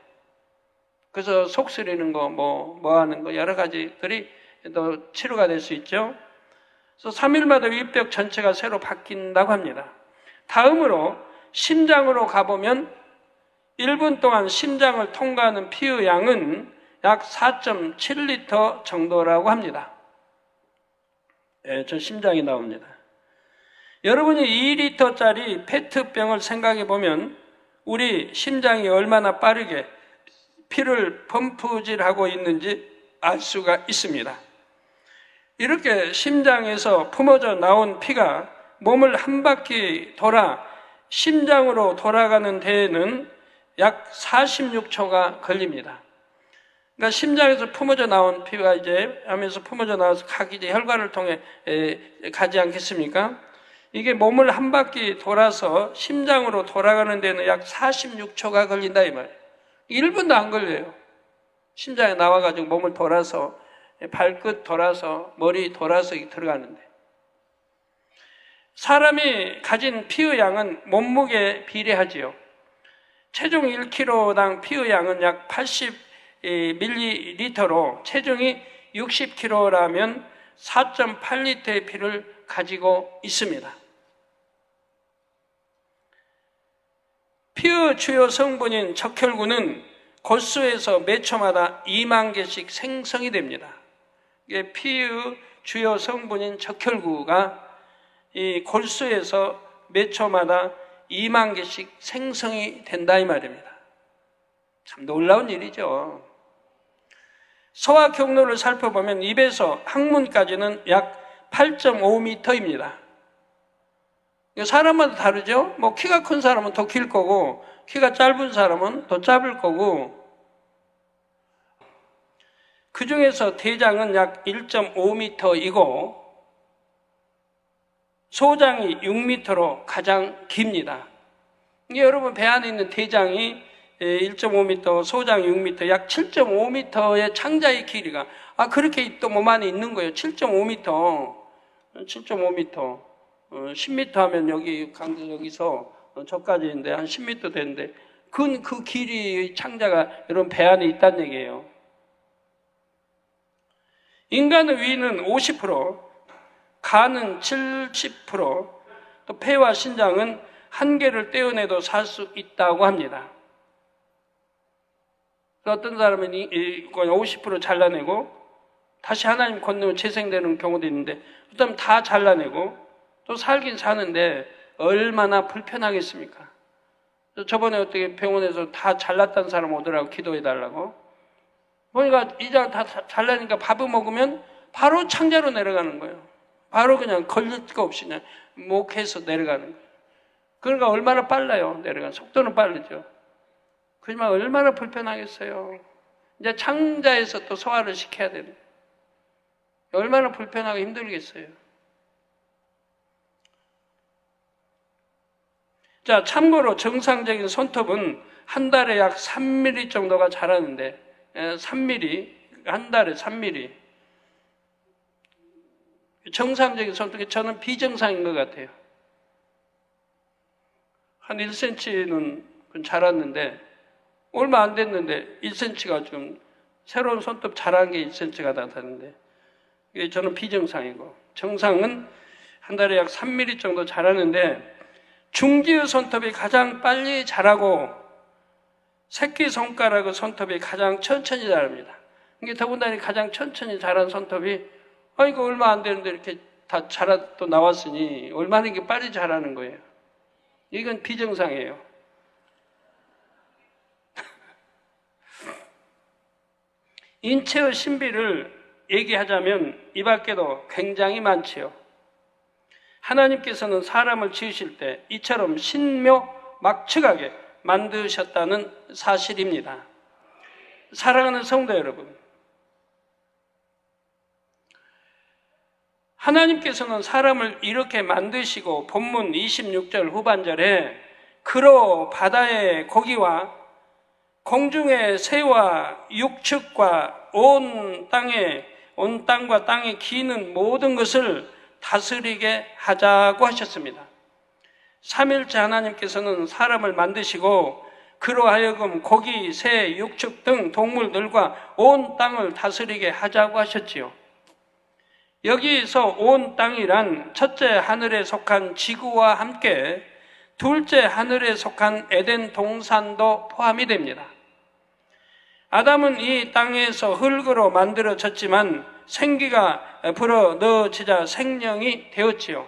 그래서 속 쓰리는 거, 하는 거, 여러 가지들이 또 치료가 될 수 있죠. 그래서 3일마다 윗벽 전체가 새로 바뀐다고 합니다. 다음으로 심장으로 가보면 1분 동안 심장을 통과하는 피의 양은 약 4.7리터 정도라고 합니다. 저 심장이 나옵니다. 여러분이 2리터짜리 페트병을 생각해 보면 우리 심장이 얼마나 빠르게 피를 펌프질하고 있는지 알 수가 있습니다. 이렇게 심장에서 품어져 나온 피가 몸을 한 바퀴 돌아 심장으로 돌아가는 데에는 약 46초가 걸립니다. 그러니까 심장에서 품어져 나온 피가 하면서 품어져 나와서 각이 혈관을 통해 가지 않겠습니까? 이게 몸을 한 바퀴 돌아서 심장으로 돌아가는 데는 약 46초가 걸린다 이 말이에요. 1분도 안 걸려요. 심장에 나와가지고 몸을 돌아서 발끝 돌아서 머리 돌아서 들어가는데 사람이 가진 피의 양은 몸무게에 비례하지요. 체중 1kg당 피의 양은 약 80ml로 체중이 60kg라면 4.8리터의 피를 가지고 있습니다. 피의 주요 성분인 적혈구는 골수에서 몇 초마다 2만 개씩 생성이 됩니다. 피의 주요 성분인 적혈구가 이 골수에서 몇 초마다 2만 개씩 생성이 된다 이 말입니다. 참 놀라운 일이죠. 소화 경로를 살펴보면 입에서 항문까지는 약 8.5m입니다. 사람마다 다르죠? 키가 큰 사람은 더 길 거고, 키가 짧은 사람은 더 짧을 거고, 그 중에서 대장은 약 1.5m이고, 소장이 6m로 가장 깁니다. 이게 여러분 배 안에 있는 대장이 1.5m, 소장 6m, 약 7.5m의 창자의 길이가 그렇게 또 몸 안에 있는 거예요. 7.5m, 10m 하면 여기서 저까지인데 한 10m 되는데 그 길이의 창자가 여러분 배 안에 있다는 얘기예요. 인간의 위는 50%, 간은 70%, 또 폐와 신장은 한 개를 떼어내도 살 수 있다고 합니다. 또 어떤 사람은 50% 잘라내고 다시 하나님 건너면 재생되는 경우도 있는데 그다음 다 잘라내고 또 살긴 사는데 얼마나 불편하겠습니까? 저번에 어떻게 병원에서 다 잘랐다는 사람 오더라고 기도해달라고. 보니까 이장 다 잘라니까 밥을 먹으면 바로 창자로 내려가는 거예요. 바로 그냥 걸릴 거 없이 그냥 목해서 내려가는 거예요. 그러니까 얼마나 빨라요. 내려가는 속도는 빠르죠. 그렇지만 얼마나 불편하겠어요. 이제 창자에서 또 소화를 시켜야 되는 얼마나 불편하고 힘들겠어요. 자, 참고로 정상적인 손톱은 한 달에 약 3mm 정도가 자라는데 3mm, 한 달에 3mm. 정상적인 손톱이 저는 비정상인 것 같아요. 한 1cm는 자랐는데 얼마 안 됐는데 1cm가 지금 새로운 손톱 자란 게 1cm가 나타났는데 이게 저는 비정상이고 정상은 한 달에 약 3mm 정도 자라는데 중지의 손톱이 가장 빨리 자라고 새끼손가락의 손톱이 가장 천천히 자랍니다. 이게 더군다나 가장 천천히 자란 손톱이 이거 얼마 안 되는데 이렇게 다 자라 또 나왔으니 얼마나 이게 빨리 자라는 거예요. 이건 비정상이에요. 인체의 신비를 얘기하자면 이 밖에도 굉장히 많지요. 하나님께서는 사람을 지으실 때 이처럼 신묘막측하게 만드셨다는 사실입니다. 사랑하는 성도 여러분, 하나님께서는 사람을 이렇게 만드시고 본문 26절 후반절에 그로 바다의 고기와 공중의 새와 육축과 온 땅과 땅에 기는 모든 것을 다스리게 하자고 하셨습니다. 삼일째 하나님께서는 사람을 만드시고 그로 하여금 고기, 새, 육축 등 동물들과 온 땅을 다스리게 하자고 하셨지요. 여기서 온 땅이란 첫째 하늘에 속한 지구와 함께 둘째 하늘에 속한 에덴 동산도 포함이 됩니다. 아담은 이 땅에서 흙으로 만들어졌지만 생기가 불어 넣어지자 생명이 되었지요.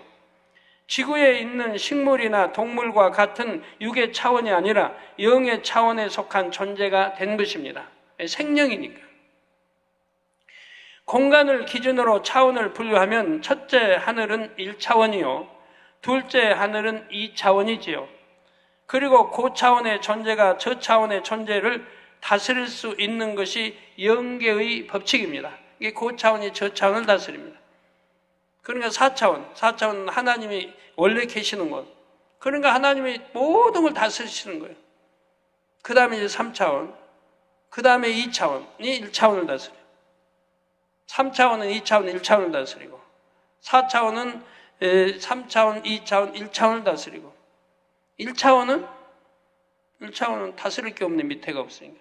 지구에 있는 식물이나 동물과 같은 육의 차원이 아니라 영의 차원에 속한 존재가 된 것입니다. 생명이니까. 공간을 기준으로 차원을 분류하면 첫째 하늘은 1차원이요. 둘째 하늘은 2차원이지요. 그리고 그 차원의 존재가 저 차원의 존재를 다스릴 수 있는 것이 영계의 법칙입니다. 이게 그 차원이 저 차원을 다스립니다. 그러니까 4차원 하나님이 원래 계시는 곳. 그러니까 하나님이 모든 걸 다스리시는 거예요. 그 다음에 이제 3차원, 그 다음에 2차원이 1차원을 다스려요. 3차원은 2차원, 1차원을 다스리고 4차원은 3차원, 2차원, 1차원을 다스리고 1차원은 다스릴 게 없는 밑에가 없으니까.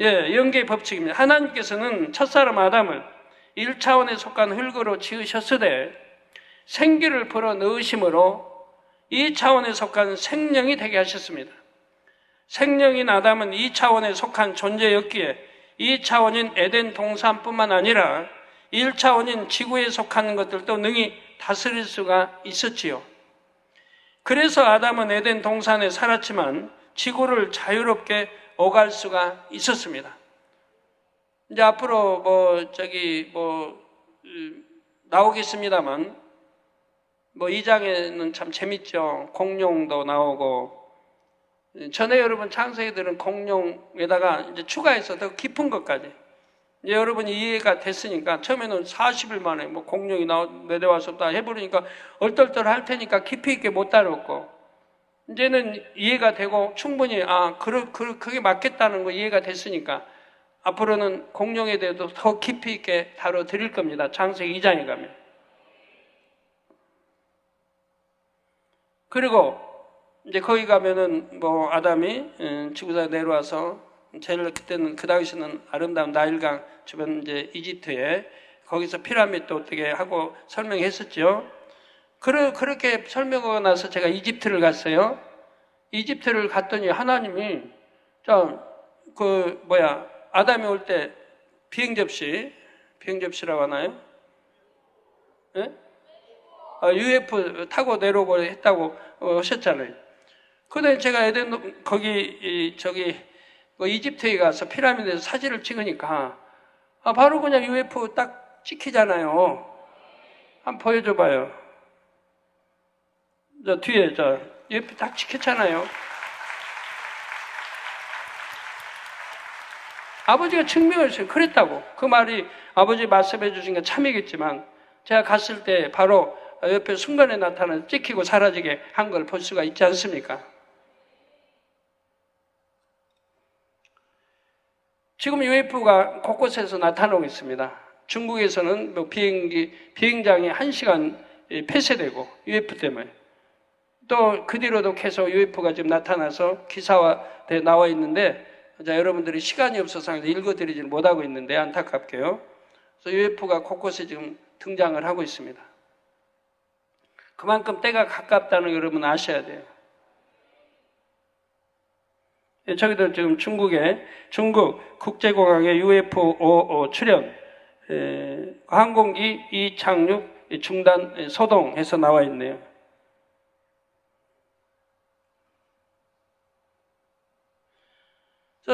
영계의 법칙입니다. 하나님께서는 첫사람 아담을 1차원에 속한 흙으로 지으셨으되 생기를 불어 넣으심으로 2차원에 속한 생명이 되게 하셨습니다. 생명인 아담은 2차원에 속한 존재였기에 2차원인 에덴 동산뿐만 아니라 1차원인 지구에 속한 것들도 능히 다스릴 수가 있었지요. 그래서 아담은 에덴 동산에 살았지만 지구를 자유롭게 오갈 수가 있었습니다. 이제 앞으로 나오겠습니다만, 2장에는 참 재밌죠. 공룡도 나오고, 전에 여러분 창세기들은 공룡에다가 이제 추가해서 더 깊은 것까지. 이제 여러분이 이해가 됐으니까, 처음에는 40일 만에 공룡이 내려와서 다 해버리니까 얼떨떨 할 테니까 깊이 있게 못 다뤘고, 이제는 이해가 되고 충분히 그게 맞겠다는 거 이해가 됐으니까 앞으로는 공룡에 대해서 더 깊이 있게 다뤄드릴 겁니다. 창세기 2장에 가면. 그리고 이제 거기 가면은 아담이 지구상에 내려와서 그때는 그 당시는 아름다운 나일강 주변 이제 이집트에 거기서 피라미드도 어떻게 하고 설명했었죠. 그렇게 설명하고 나서 제가 이집트를 갔어요. 이집트를 갔더니 하나님이 아담이 올 때 비행접시라고 하나요? 예? UFO 타고 내려오고 했다고 하셨잖아요. 그때 제가 이집트에 가서 피라미드에서 사진을 찍으니까 바로 그냥 UFO 딱 찍히잖아요. 한번 보여줘봐요. 저 뒤에 UFO 딱 찍혔잖아요. 아버지가 증명을 했어요. 그랬다고. 그 말이 아버지 말씀해 주신 게 참이겠지만 제가 갔을 때 바로 옆에 순간에 나타나서 찍히고 사라지게 한 걸 볼 수가 있지 않습니까? 지금 UFO가 곳곳에서 나타나고 있습니다. 중국에서는 비행장이 1시간 폐쇄되고 UFO 때문에 또 그 뒤로도 계속 UFO가 지금 나타나서 기사화돼 나와 있는데 여러분들이 시간이 없어서 읽어드리지 못하고 있는데 안타깝게요. 그래서 UFO가 곳곳에 지금 등장을 하고 있습니다. 그만큼 때가 가깝다는 걸 여러분 아셔야 돼요. 저기도 지금 중국 국제공항에 UFO 출현, 항공기 이착륙 중단 소동해서 나와 있네요.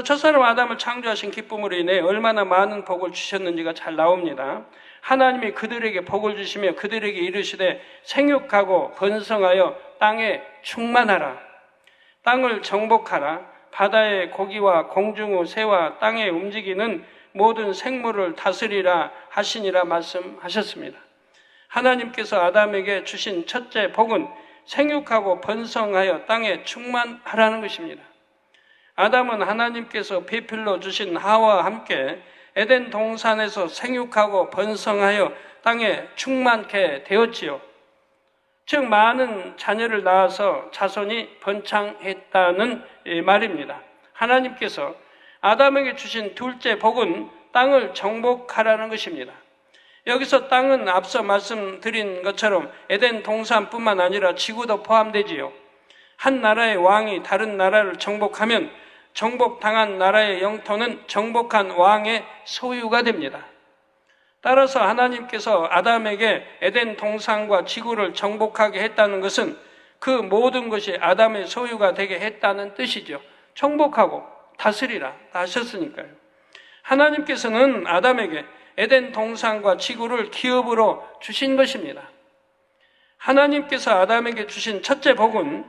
첫사람 아담을 창조하신 기쁨으로 인해 얼마나 많은 복을 주셨는지가 잘 나옵니다. 하나님이 그들에게 복을 주시며 그들에게 이르시되 생육하고 번성하여 땅에 충만하라. 땅을 정복하라. 바다의 고기와 공중의 새와 땅에 움직이는 모든 생물을 다스리라 하시니라 말씀하셨습니다. 하나님께서 아담에게 주신 첫째 복은 생육하고 번성하여 땅에 충만하라는 것입니다. 아담은 하나님께서 배필로 주신 하와와 함께 에덴 동산에서 생육하고 번성하여 땅에 충만케 되었지요. 즉 많은 자녀를 낳아서 자손이 번창했다는 말입니다. 하나님께서 아담에게 주신 둘째 복은 땅을 정복하라는 것입니다. 여기서 땅은 앞서 말씀드린 것처럼 에덴 동산뿐만 아니라 지구도 포함되지요. 한 나라의 왕이 다른 나라를 정복하면 정복당한 나라의 영토는 정복한 왕의 소유가 됩니다. 따라서 하나님께서 아담에게 에덴 동산과 지구를 정복하게 했다는 것은 그 모든 것이 아담의 소유가 되게 했다는 뜻이죠. 정복하고 다스리라 하셨으니까요. 하나님께서는 아담에게 에덴 동산과 지구를 기업으로 주신 것입니다. 하나님께서 아담에게 주신 셋째 복은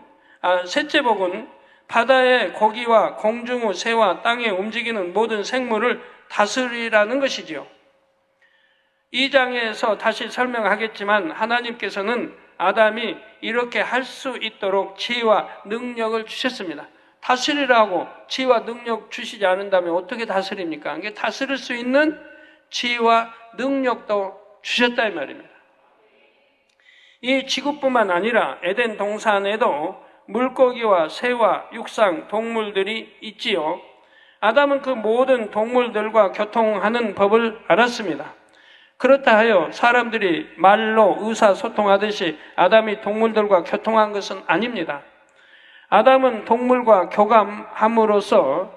바다의 고기와 공중의 새와 땅에 움직이는 모든 생물을 다스리라는 것이지요. 2장에서 다시 설명하겠지만 하나님께서는 아담이 이렇게 할 수 있도록 지혜와 능력을 주셨습니다. 다스리라고 지혜와 능력 주시지 않는다면 어떻게 다스립니까? 이게 다스릴 수 있는 지혜와 능력도 주셨다 이 말입니다. 이 지구뿐만 아니라 에덴 동산에도 물고기와 새와 육상, 동물들이 있지요. 아담은 그 모든 동물들과 교통하는 법을 알았습니다. 그렇다 하여 사람들이 말로 의사소통하듯이 아담이 동물들과 교통한 것은 아닙니다. 아담은 동물과 교감함으로써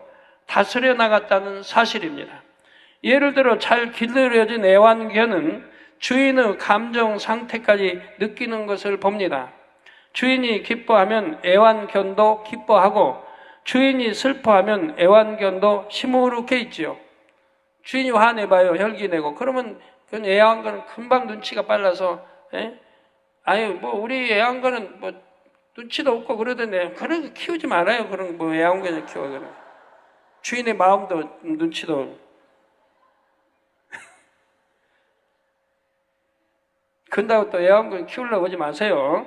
다스려 나갔다는 사실입니다. 예를 들어 잘 길들여진 애완견은 주인의 감정 상태까지 느끼는 것을 봅니다. 주인이 기뻐하면 애완견도 기뻐하고 주인이 슬퍼하면 애완견도 시무룩해 있지요. 주인이 화내봐요. 혈기내고. 그러면 그 애완견은 금방 눈치가 빨라서 우리 애완견은 눈치도 없고 그러던데 그런 거 키우지 말아요. 그런 애완견을 키워. 주인의 마음도 눈치도. 그런다고 또 애완견 키우려고 하지 마세요.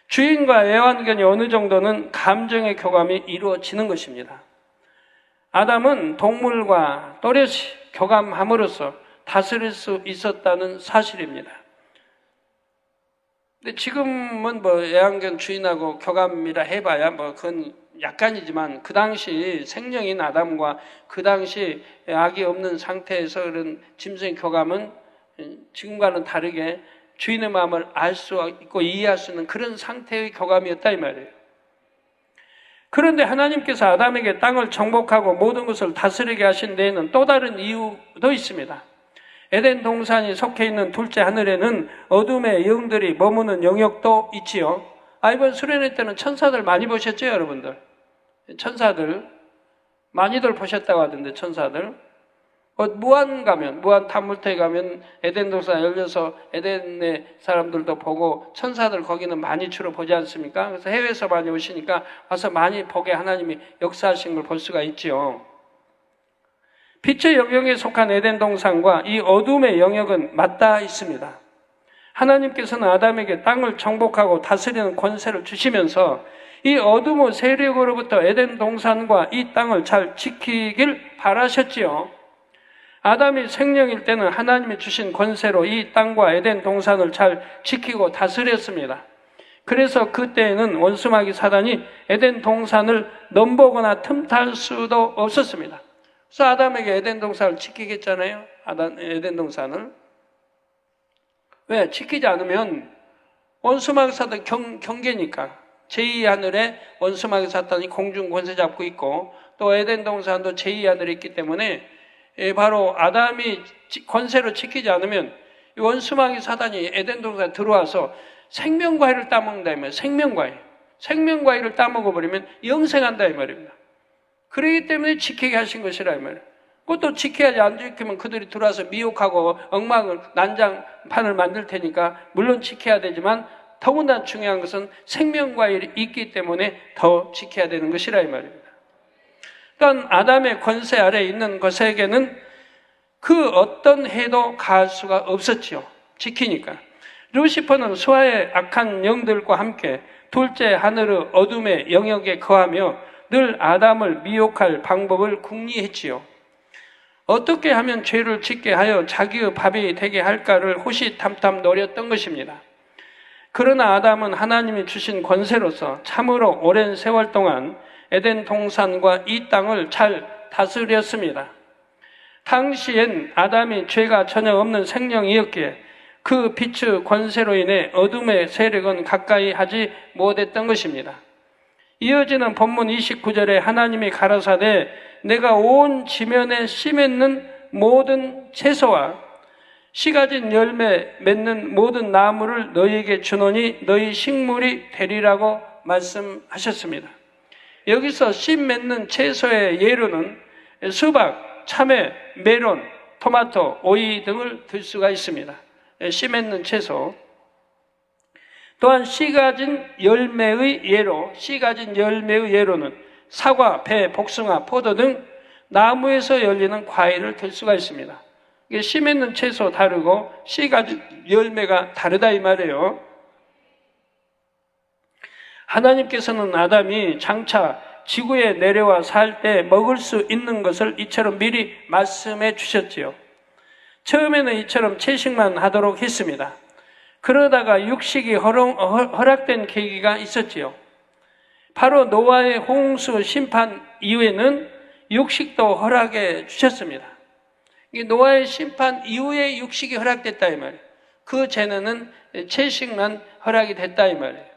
주인과 애완견이 어느 정도는 감정의 교감이 이루어지는 것입니다. 아담은 동물과 또렷이 교감함으로써 다스릴 수 있었다는 사실입니다. 근데 지금은 애완견 주인하고 교감이라 해봐야 그건 약간이지만 그 당시 생명인 아담과 그 당시 악이 없는 상태에서 그런 짐승의 교감은 지금과는 다르게 주인의 마음을 알 수 있고 이해할 수 있는 그런 상태의 교감이었다 이 말이에요. 그런데 하나님께서 아담에게 땅을 정복하고 모든 것을 다스리게 하신 데에는 또 다른 이유도 있습니다. 에덴 동산이 속해 있는 둘째 하늘에는 어둠의 영들이 머무는 영역도 있지요. 이번 수련회 때는 천사들 많이 보셨죠, 여러분들? 천사들 많이들 보셨다고 하던데, 천사들. 무한 탐물터에 가면 에덴 동산 열려서 에덴의 사람들도 보고 천사들 거기는 많이 주로 보지 않습니까? 그래서 해외에서 많이 오시니까 와서 많이 보게 하나님이 역사하신 걸 볼 수가 있죠. 빛의 영역에 속한 에덴 동산과 이 어둠의 영역은 맞닿아 있습니다. 하나님께서는 아담에게 땅을 정복하고 다스리는 권세를 주시면서 이 어둠의 세력으로부터 에덴 동산과 이 땅을 잘 지키길 바라셨지요. 아담이 생명일 때는 하나님이 주신 권세로 이 땅과 에덴 동산을 잘 지키고 다스렸습니다. 그래서 그때에는 원수마귀 사단이 에덴 동산을 넘보거나 틈탈 수도 없었습니다. 그래서 아담에게 에덴 동산을 지키겠잖아요. 에덴 동산을. 왜? 지키지 않으면 원수마귀 사단 경계니까. 제2하늘에 원수마귀 사단이 공중 권세 잡고 있고 또 에덴 동산도 제2하늘에 있기 때문에 바로 아담이 권세로 지키지 않으면 원수마귀 사단이 에덴 동산에 들어와서 생명과일을 따먹는다 이 말이에요. 생명과일을 따먹어버리면 영생한다 이 말입니다. 그렇기 때문에 지키게 하신 것이라 이 말이에요. 그것도 지켜야지, 안 지키면 그들이 들어와서 미혹하고 엉망을 난장판을 만들 테니까 물론 지켜야 되지만 더군다나 중요한 것은 생명과일이 있기 때문에 더 지켜야 되는 것이라 이 말입니다. 그러니까 아담의 권세 아래에 있는 것에게는 그 어떤 해도 가할 수가 없었지요. 지키니까. 루시퍼는 수하의 악한 영들과 함께 둘째 하늘의 어둠의 영역에 거하며 늘 아담을 미혹할 방법을 궁리했지요. 어떻게 하면 죄를 짓게 하여 자기의 밥이 되게 할까를 호시탐탐 노렸던 것입니다. 그러나 아담은 하나님이 주신 권세로서 참으로 오랜 세월 동안 에덴 동산과 이 땅을 잘 다스렸습니다. 당시엔 아담이 죄가 전혀 없는 생명이었기에 그 빛의 권세로 인해 어둠의 세력은 가까이 하지 못했던 것입니다. 이어지는 본문 29절에 하나님이 가라사대 내가 온 지면에 씨 맺는 모든 채소와 씨 가진 열매 맺는 모든 나무를 너희에게 주노니 너희 식물이 되리라고 말씀하셨습니다. 여기서 씨 맺는 채소의 예로는 수박, 참외, 메론, 토마토, 오이 등을 들 수가 있습니다. 씨 맺는 채소. 또한 씨 가진 열매의 예로는 사과, 배, 복숭아, 포도 등 나무에서 열리는 과일을 들 수가 있습니다. 이게 씨 맺는 채소 다르고 씨 가진 열매가 다르다 이 말이에요. 하나님께서는 아담이 장차 지구에 내려와 살 때 먹을 수 있는 것을 이처럼 미리 말씀해 주셨지요. 처음에는 이처럼 채식만 하도록 했습니다. 그러다가 육식이 허락된 계기가 있었지요. 바로 노아의 홍수 심판 이후에는 육식도 허락해 주셨습니다. 노아의 심판 이후에 육식이 허락됐다 이 말이에요. 그 전에는 채식만 허락이 됐다 이 말이에요.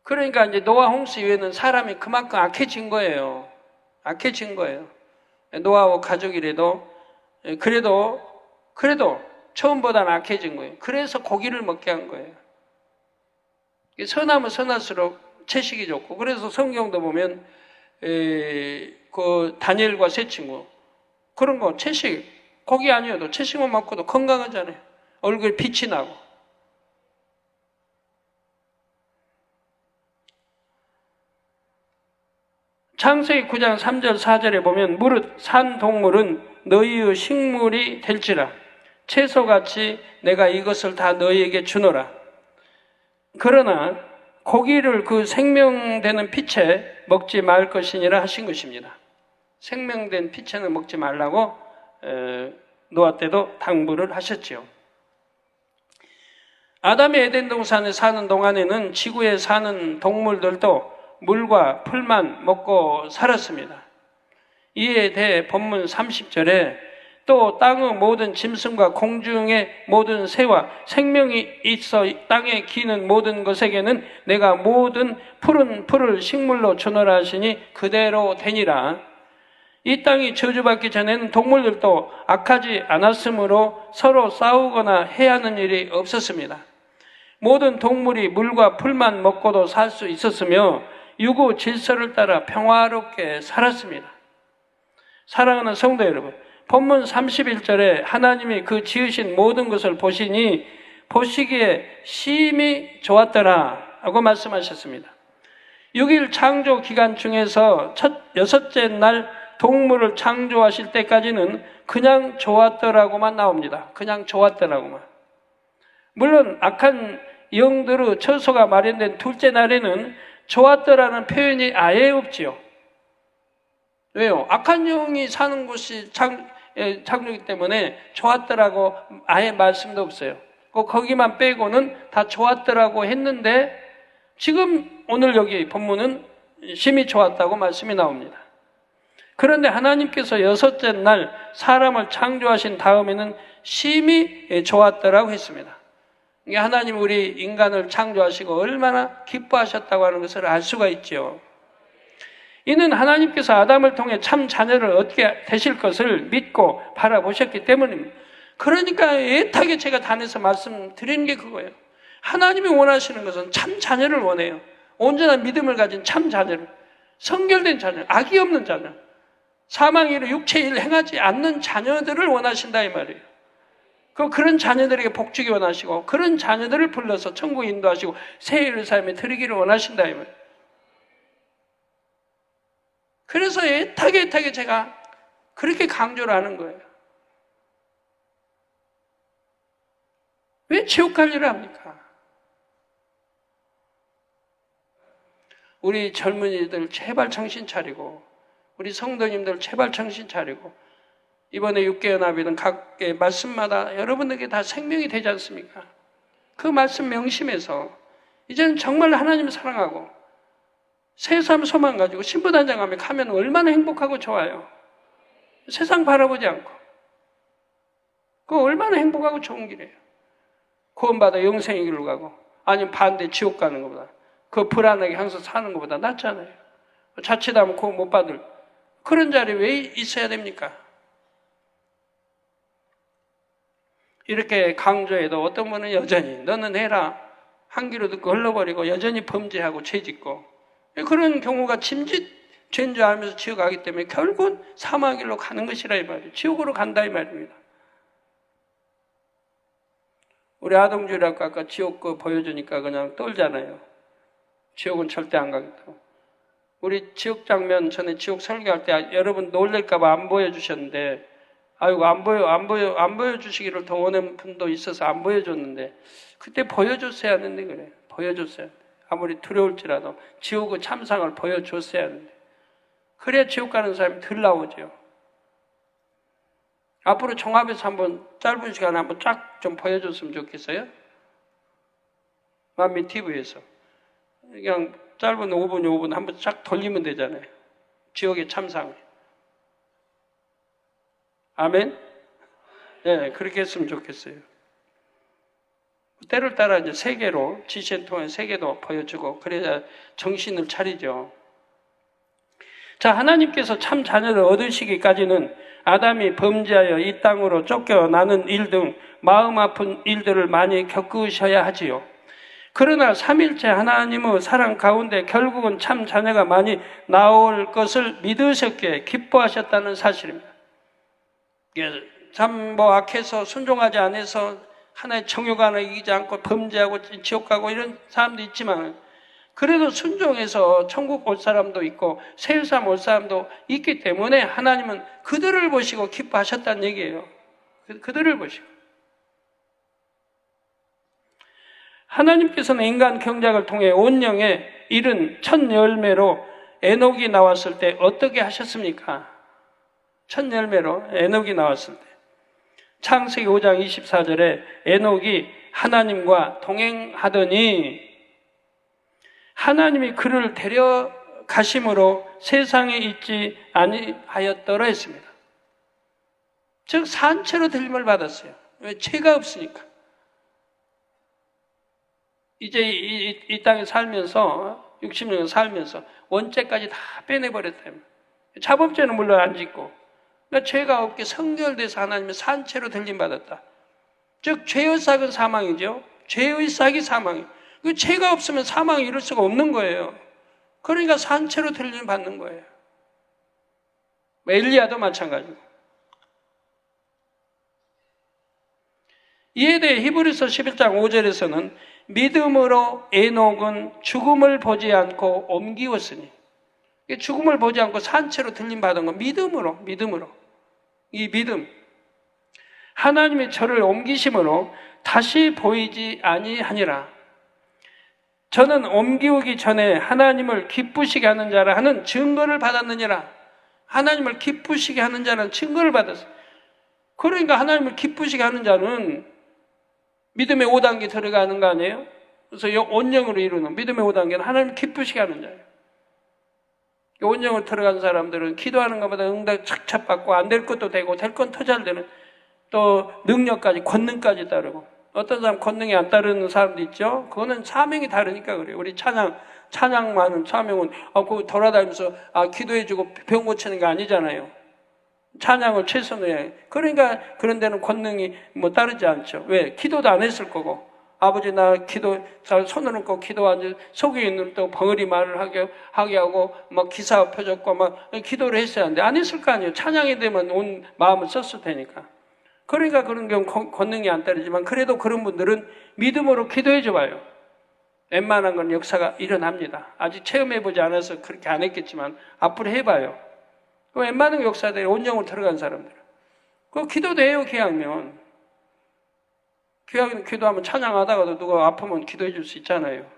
그러니까 이제 노아 홍수 이후에는 사람이 그만큼 악해진 거예요. 악해진 거예요. 노아와 가족이라도 그래도 처음보다는 악해진 거예요. 그래서 고기를 먹게 한 거예요. 선하면 선할수록 채식이 좋고, 그래서 성경도 보면 그 다니엘과 세 친구 그런 거 채식 고기 아니어도 채식만 먹고도 건강하잖아요. 얼굴에 빛이 나고. 창세기 9장 3절 4절에 보면 무릇 산 동물은 너희의 식물이 될지라 채소같이 내가 이것을 다 너희에게 주노라. 그러나 고기를 그 생명되는 피채 먹지 말 것이니라 하신 것입니다. 생명된 피채는 먹지 말라고 노아 때도 당부를 하셨지요. 아담이 에덴 동산에 사는 동안에는 지구에 사는 동물들도 물과 풀만 먹고 살았습니다. 이에 대해 본문 30절에 또 땅의 모든 짐승과 공중의 모든 새와 생명이 있어 땅에 기는 모든 것에게는 내가 모든 푸른 풀을 식물로 주노라 하시니 그대로 되니라. 이 땅이 저주받기 전에는 동물들도 악하지 않았으므로 서로 싸우거나 해하는 일이 없었습니다. 모든 동물이 물과 풀만 먹고도 살 수 있었으며 유구 질서를 따라 평화롭게 살았습니다. 사랑하는 성도 여러분, 본문 31절에 하나님이 그 지으신 모든 것을 보시니 보시기에 심히 좋았더라 하고 말씀하셨습니다. 6일 창조 기간 중에서 여섯째 날 동물을 창조하실 때까지는 그냥 좋았더라고만 나옵니다. 그냥 좋았더라고만. 물론 악한 영들의 처소가 마련된 둘째 날에는 좋았더라는 표현이 아예 없지요. 왜요? 악한 영이 사는 곳이 창조이기 때문에 좋았더라고 아예 말씀도 없어요. 거기만 빼고는 다 좋았더라고 했는데 지금 오늘 여기 본문은 심히 좋았다고 말씀이 나옵니다. 그런데 하나님께서 여섯째 날 사람을 창조하신 다음에는 심히 좋았더라고 했습니다. 이게 하나님 우리 인간을 창조하시고 얼마나 기뻐하셨다고 하는 것을 알 수가 있죠. 이는 하나님께서 아담을 통해 참 자녀를 얻게 되실 것을 믿고 바라보셨기 때문입니다. 그러니까 애타게 제가 단에서 말씀드리는 게 그거예요. 하나님이 원하시는 것은 참 자녀를 원해요. 온전한 믿음을 가진 참 자녀를, 성결된 자녀, 악이 없는 자녀, 사망의 일을 육체의 일을 행하지 않는 자녀들을 원하신다 이 말이에요. 그런 자녀들에게 복주기 원하시고 그런 자녀들을 불러서 천국에 인도하시고 새 일을 삶에 드리기를 원하신다 이 말이에요. 그래서 애타게 제가 그렇게 강조를 하는 거예요. 왜 지옥 갈 일을 합니까? 우리 젊은이들 제발 정신 차리고 우리 성도님들 제발 정신 차리고 이번에 육개연합회는 각 말씀마다 여러분에게 다 생명이 되지 않습니까? 그 말씀 명심해서 이제는 정말 하나님을 사랑하고 새삼 소망 가지고 신부단장하며 가면 얼마나 행복하고 좋아요. 세상 바라보지 않고 그거 얼마나 행복하고 좋은 길이에요. 구원받아 영생의 길로 가고 아니면 반대 지옥 가는 것보다 그 불안하게 항상 사는 것보다 낫잖아요. 자칫하면 구원 못 받을 그런 자리에 왜 있어야 됩니까? 이렇게 강조해도 어떤 분은 여전히 너는 해라 한 귀로 듣고 흘러버리고 여전히 범죄하고 죄짓고 그런 경우가 짐짓 죄인 줄 알면서 지옥 가기 때문에 결국은 사망의 길로 가는 것이라 이 말이에요. 지옥으로 간다 이 말입니다. 우리 아동주일학교 아까 지옥 거 보여주니까 그냥 떨잖아요. 지옥은 절대 안 가겠다고. 우리 지옥 장면 전에 지옥 설교할 때 여러분 놀랄까봐 안 보여주셨는데 아이고 안 보여주시기를 더 원하는 분도 있어서 안 보여줬는데 그때 보여줬어야 하는데 그래. 보여줬어야 하는데. 아무리 두려울지라도 지옥의 참상을 보여줬어야 하는데 그래야 지옥 가는 사람이 덜 나오죠. 앞으로 종합에서 한번 짧은 시간에 한번 쫙 좀 보여줬으면 좋겠어요. 만미 TV에서 그냥 짧은 5분 한번 쫙 돌리면 되잖아요. 지옥의 참상. 아멘? 네, 그렇게 했으면 좋겠어요. 때를 따라 이제 세계로, 지시를 통해 세계도 보여주고, 그래야 정신을 차리죠. 자, 하나님께서 참 자녀를 얻으시기까지는 아담이 범죄하여 이 땅으로 쫓겨나는 일 등 마음 아픈 일들을 많이 겪으셔야 하지요. 그러나 삼일째 하나님의 사랑 가운데 결국은 참 자녀가 많이 나올 것을 믿으셨기에 기뻐하셨다는 사실입니다. 참 악해서 순종하지 않아서 하나의 정욕안을 이기지 않고 범죄하고 지옥 가고 이런 사람도 있지만 그래도 순종해서 천국 올 사람도 있고 세상 올 사람도 있기 때문에 하나님은 그들을 보시고 기뻐하셨다는 얘기예요. 그들을 보시고. 하나님께서는 인간 경작을 통해 온영에 이른 첫 열매로 에녹이 나왔을 때 어떻게 하셨습니까? 첫 열매로 에녹이 나왔을 때 창세기 5장 24절에 에녹이 하나님과 동행하더니 하나님이 그를 데려가심으로 세상에 있지 아니하였더라 했습니다. 즉 산채로 들림을 받았어요. 왜? 죄가 없으니까. 이제 이 땅에 살면서 60년 살면서 원죄까지 다 빼내버렸다. 자범죄는 물론 안 짓고, 그러니까 죄가 없게 성결돼서 하나님의 산채로 들림 받았다. 즉 죄의 삭은 사망이죠. 죄의 삭이 사망이에요. 그 죄가 없으면 사망이 이룰 수가 없는 거예요. 그러니까 산채로 들림 받는 거예요. 엘리야도 마찬가지고. 이에 대해 히브리서 11장 5절에서는 믿음으로 에녹은 죽음을 보지 않고 옮기었으니, 죽음을 보지 않고 산채로 들림 받은 건 믿음으로. 이 믿음, 하나님의 저를 옮기심으로 다시 보이지 아니하니라. 저는 옮기우기 전에 하나님을 기쁘시게 하는 자라 하는 증거를 받았느니라. 하나님을 기쁘시게 하는 자는 증거를 받았어요. 그러니까 하나님을 기쁘시게 하는 자는 믿음의 5단계 들어가는 거 아니에요? 그래서 온영으로 이루는 믿음의 5단계는 하나님을 기쁘시게 하는 자예요. 온영으로 들어간 사람들은 기도하는 것보다 응답 착착 받고 안 될 것도 되고 될 건 더 잘 되는, 또 능력까지, 권능까지 따르고. 어떤 사람 권능이 안 따르는 사람도 있죠. 그거는 사명이 다르니까 그래요. 우리 찬양만은 사명은 그 돌아다니면서 기도해주고 병 고치는 게 아니잖아요. 찬양을 최선으로 해. 그러니까 그런 데는 권능이 따르지 않죠. 왜? 기도도 안 했을 거고. 아버지 나 기도 손을 얹고 기도하지 속에 있는 또 벙어리 말을 하게 하고 막 기사 펴졌고 막 기도를 했어야 하는데 안 했을 거 아니에요. 찬양에 대만 온 마음을 썼을 테니까. 그러니까 그런 경우 권능이 안 따르지만 그래도 그런 분들은 믿음으로 기도해 줘봐요. 웬만한 건 역사가 일어납니다. 아직 체험해보지 않아서 그렇게 안 했겠지만 앞으로 해봐요. 웬만한 역사들이 온영으로 들어간 사람들. 그 기도도 해요, 기왕이면. 기도하면 찬양하다가도 누가 아프면 기도해 줄 수 있잖아요.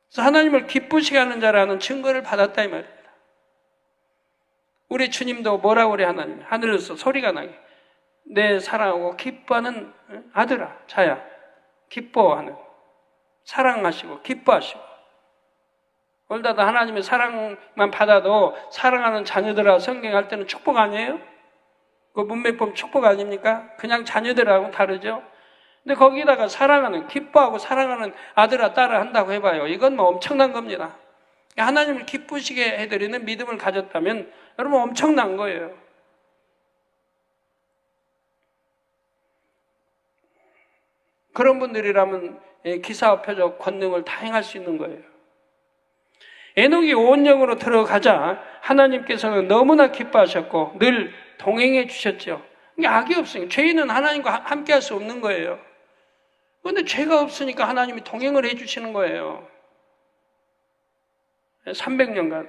그래서 하나님을 기쁘시게 하는 자라는 증거를 받았다 이 말입니다. 우리 주님도 뭐라고 그래 하나님? 하늘에서 소리가 나게. 내 사랑하고 기뻐하는 아들아, 자야. 기뻐하는. 사랑하시고 기뻐하시고. 그러다 하나님의 사랑만 받아도 사랑하는 자녀들아 성경할 때는 축복 아니에요? 그 문맥 축복 아닙니까? 그냥 자녀들하고는 다르죠? 근데 거기다가 사랑하는, 기뻐하고 사랑하는 아들아, 딸아 한다고 해봐요. 이건 엄청난 겁니다. 하나님을 기쁘시게 해드리는 믿음을 가졌다면 여러분 엄청난 거예요. 그런 분들이라면 기사와 표적, 권능을 다 행할 수 있는 거예요. 에녹이 온영으로 들어가자 하나님께서는 너무나 기뻐하셨고 늘 동행해 주셨죠. 악이 없으니까 죄인은 하나님과 함께 할 수 없는 거예요. 그런데 죄가 없으니까 하나님이 동행을 해 주시는 거예요. 300년간.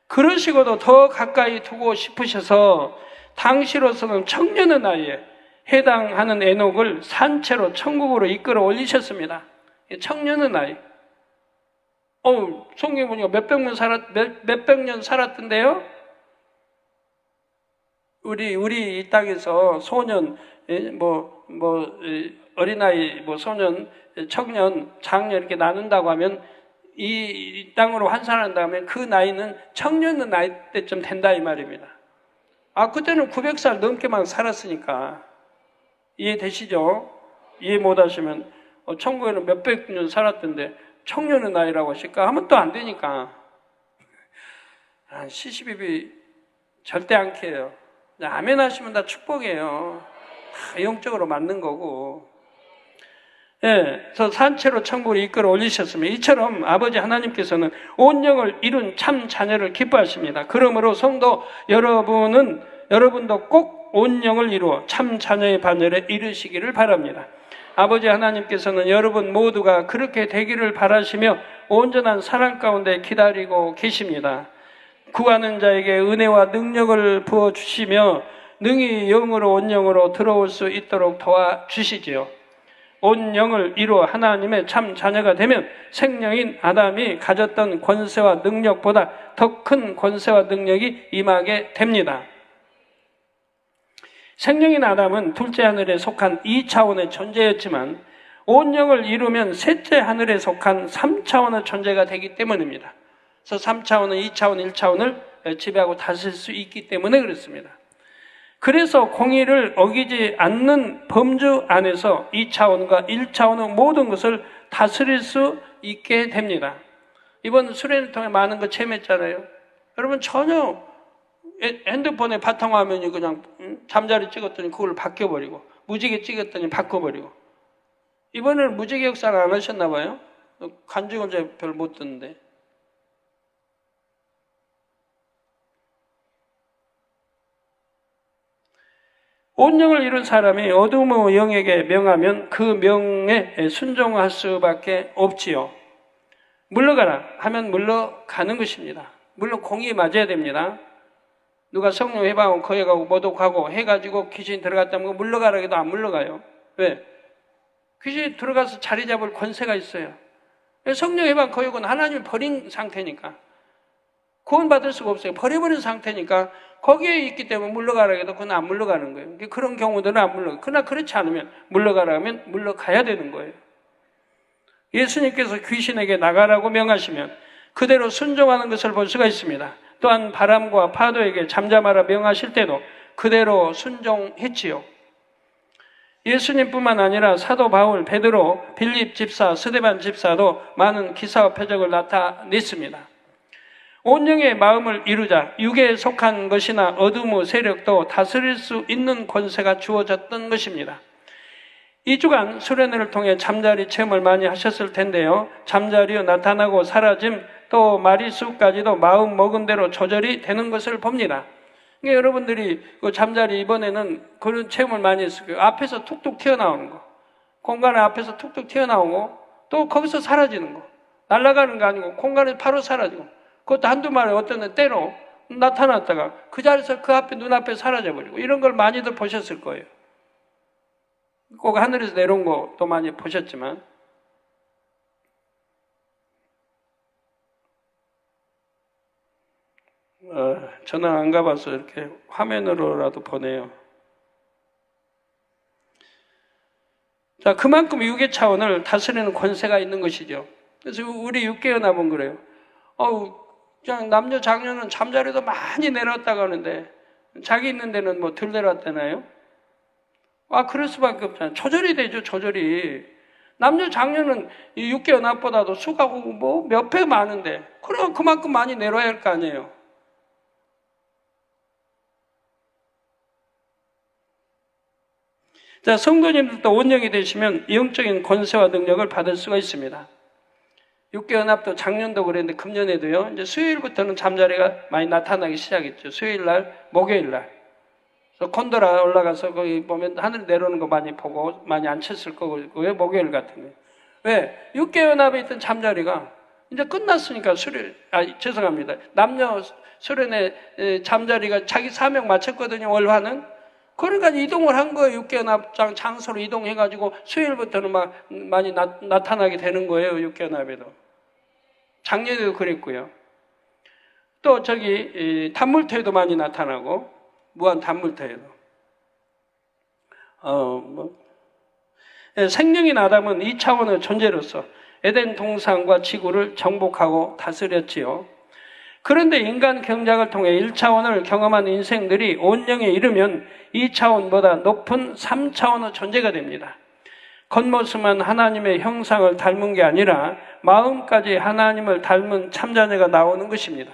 그러시고도 더 가까이 두고 싶으셔서 당시로서는 청년의 나이에 해당하는 에녹을 산채로 천국으로 이끌어 올리셨습니다. 청년의 나이. 성경에 보니까 몇백 년 살았던데요? 우리 이 땅에서 소년, 어린아이, 소년, 청년, 장년 이렇게 나눈다고 하면 이 땅으로 환산한다 하면 그 나이는 청년의 나이 때쯤 된다 이 말입니다. 그때는 900살 넘게만 살았으니까. 이해되시죠? 이해 못 하시면, 천국에는 몇백 년 살았던데, 청년의 나이라고 하실까? 하면 또 안 되니까. 시시비비 절대 않게 해요. 아멘 하시면 다 축복이에요. 다 영적으로 맞는 거고. 그래서 산채로 천국을 이끌어 올리셨으면 이처럼 아버지 하나님께서는 온 영을 이룬 참 자녀를 기뻐하십니다. 그러므로 성도 여러분도 꼭 온 영을 이루어 참 자녀의 반열에 이르시기를 바랍니다. 아버지 하나님께서는 여러분 모두가 그렇게 되기를 바라시며 온전한 사랑 가운데 기다리고 계십니다. 구하는 자에게 은혜와 능력을 부어주시며 능히 영으로 온 영으로 들어올 수 있도록 도와주시지요. 온 영을 이루어 하나님의 참 자녀가 되면 생명인 아담이 가졌던 권세와 능력보다 더 큰 권세와 능력이 임하게 됩니다. 생명인 아담은 둘째 하늘에 속한 2차원의 존재였지만 온 영을 이루면 셋째 하늘에 속한 3차원의 존재가 되기 때문입니다. 그래서 3차원은 2차원, 1차원을 지배하고 다스릴 수 있기 때문에 그렇습니다. 그래서 공의를 어기지 않는 범주 안에서 2차원과 1차원의 모든 것을 다스릴 수 있게 됩니다. 이번 수련을 통해 많은 거 체험했잖아요. 여러분 전혀 핸드폰에 바탕화면이 그냥 잠자리 찍었더니 그걸 바뀌어버리고 무지개 찍었더니 바꿔버리고 이번에는 무지개 역사를 안 하셨나 봐요. 간증을 제가 별 못 듣는데. 온영을 이룬 사람이 어둠의 영에게 명하면 그 명에 순종할 수밖에 없지요. 물러가라 하면 물러가는 것입니다. 물론 공의에 맞아야 됩니다. 누가 성령 해방하고 거역하고 모독하고 해가지고 귀신이 들어갔다면 물러가라 해도 안 물러가요. 왜? 귀신이 들어가서 자리 잡을 권세가 있어요. 성령 해방 거역은 하나님이 버린 상태니까 구원받을 수가 없어요. 버려버린 상태니까 거기에 있기 때문에 물러가라 해도 그건 안 물러가는 거예요. 그런 경우들은 안 물러가요. 그러나 그렇지 않으면 물러가라 하면 물러가야 되는 거예요. 예수님께서 귀신에게 나가라고 명하시면 그대로 순종하는 것을 볼 수가 있습니다. 또한 바람과 파도에게 잠잠하라 명하실 때도 그대로 순종했지요. 예수님뿐만 아니라 사도 바울, 베드로, 빌립 집사, 스데반 집사도 많은 기사와 표적을 나타냈습니다. 온영의 마음을 이루자 육에 속한 것이나 어둠의 세력도 다스릴 수 있는 권세가 주어졌던 것입니다. 이 주간 수련회를 통해 잠자리 체험을 많이 하셨을 텐데요. 잠자리에 나타나고 사라짐 또 마리수까지도 마음 먹은 대로 조절이 되는 것을 봅니다. 그러니까 여러분들이 그 잠자리 이번에는 그런 체험을 많이 했어요. 앞에서 툭툭 튀어나오는 거. 공간에 앞에서 툭툭 튀어나오고 또 거기서 사라지는 거. 날아가는 거 아니고 공간에 바로 사라지고 그것도 한두 마리 어떤 애 때로 나타났다가 그 자리에서 그 앞에 눈앞에 사라져버리고 이런 걸 많이들 보셨을 거예요. 꼭 하늘에서 내려온 것도 많이 보셨지만 저는 안 가봐서 이렇게 화면으로라도 보내요. 자, 그만큼 육의 차원을 다스리는 권세가 있는 것이죠. 그래서 우리 육계연합은 그래요. 그냥 남녀 장녀는 잠자리도 많이 내려왔다고 하는데 자기 있는 데는 뭐 덜 내려왔다나요? 그럴 수밖에 없잖아요. 조절이 되죠, 조절이. 남녀 장녀는 이 육계연합보다도 수가 뭐 몇 배 많은데 그럼 그만큼 많이 내려와야 할 거 아니에요. 자, 성도님들도 온영이 되시면 영적인 권세와 능력을 받을 수가 있습니다. 육계연합도 작년도 그랬는데 금년에도요. 이제 수요일부터는 잠자리가 많이 나타나기 시작했죠. 수요일날, 목요일날. 그래서 콘도라 올라가서 거기 보면 하늘 내려오는 거 많이 보고 많이 안 쳤을 거고요. 목요일 같은 거. 왜? 육계연합에 있던 잠자리가 이제 끝났으니까 죄송합니다. 남녀 수련회 잠자리가 자기 사명 마쳤거든요. 월화는. 그러니까 이동을 한 거예요. 육계연합장 장소로 이동해가지고 수요일부터는 막 많이 나타나게 되는 거예요. 육계연합에도. 작년에도 그랬고요. 또 단물터에도 많이 나타나고 무한 단물터에도. 생명인 아담은 2차원의 존재로서 에덴 동산과 지구를 정복하고 다스렸지요. 그런데 인간 경작을 통해 1차원을 경험한 인생들이 온영에 이르면 2차원보다 높은 3차원의 존재가 됩니다. 겉모습만 하나님의 형상을 닮은 게 아니라 마음까지 하나님을 닮은 참자녀가 나오는 것입니다.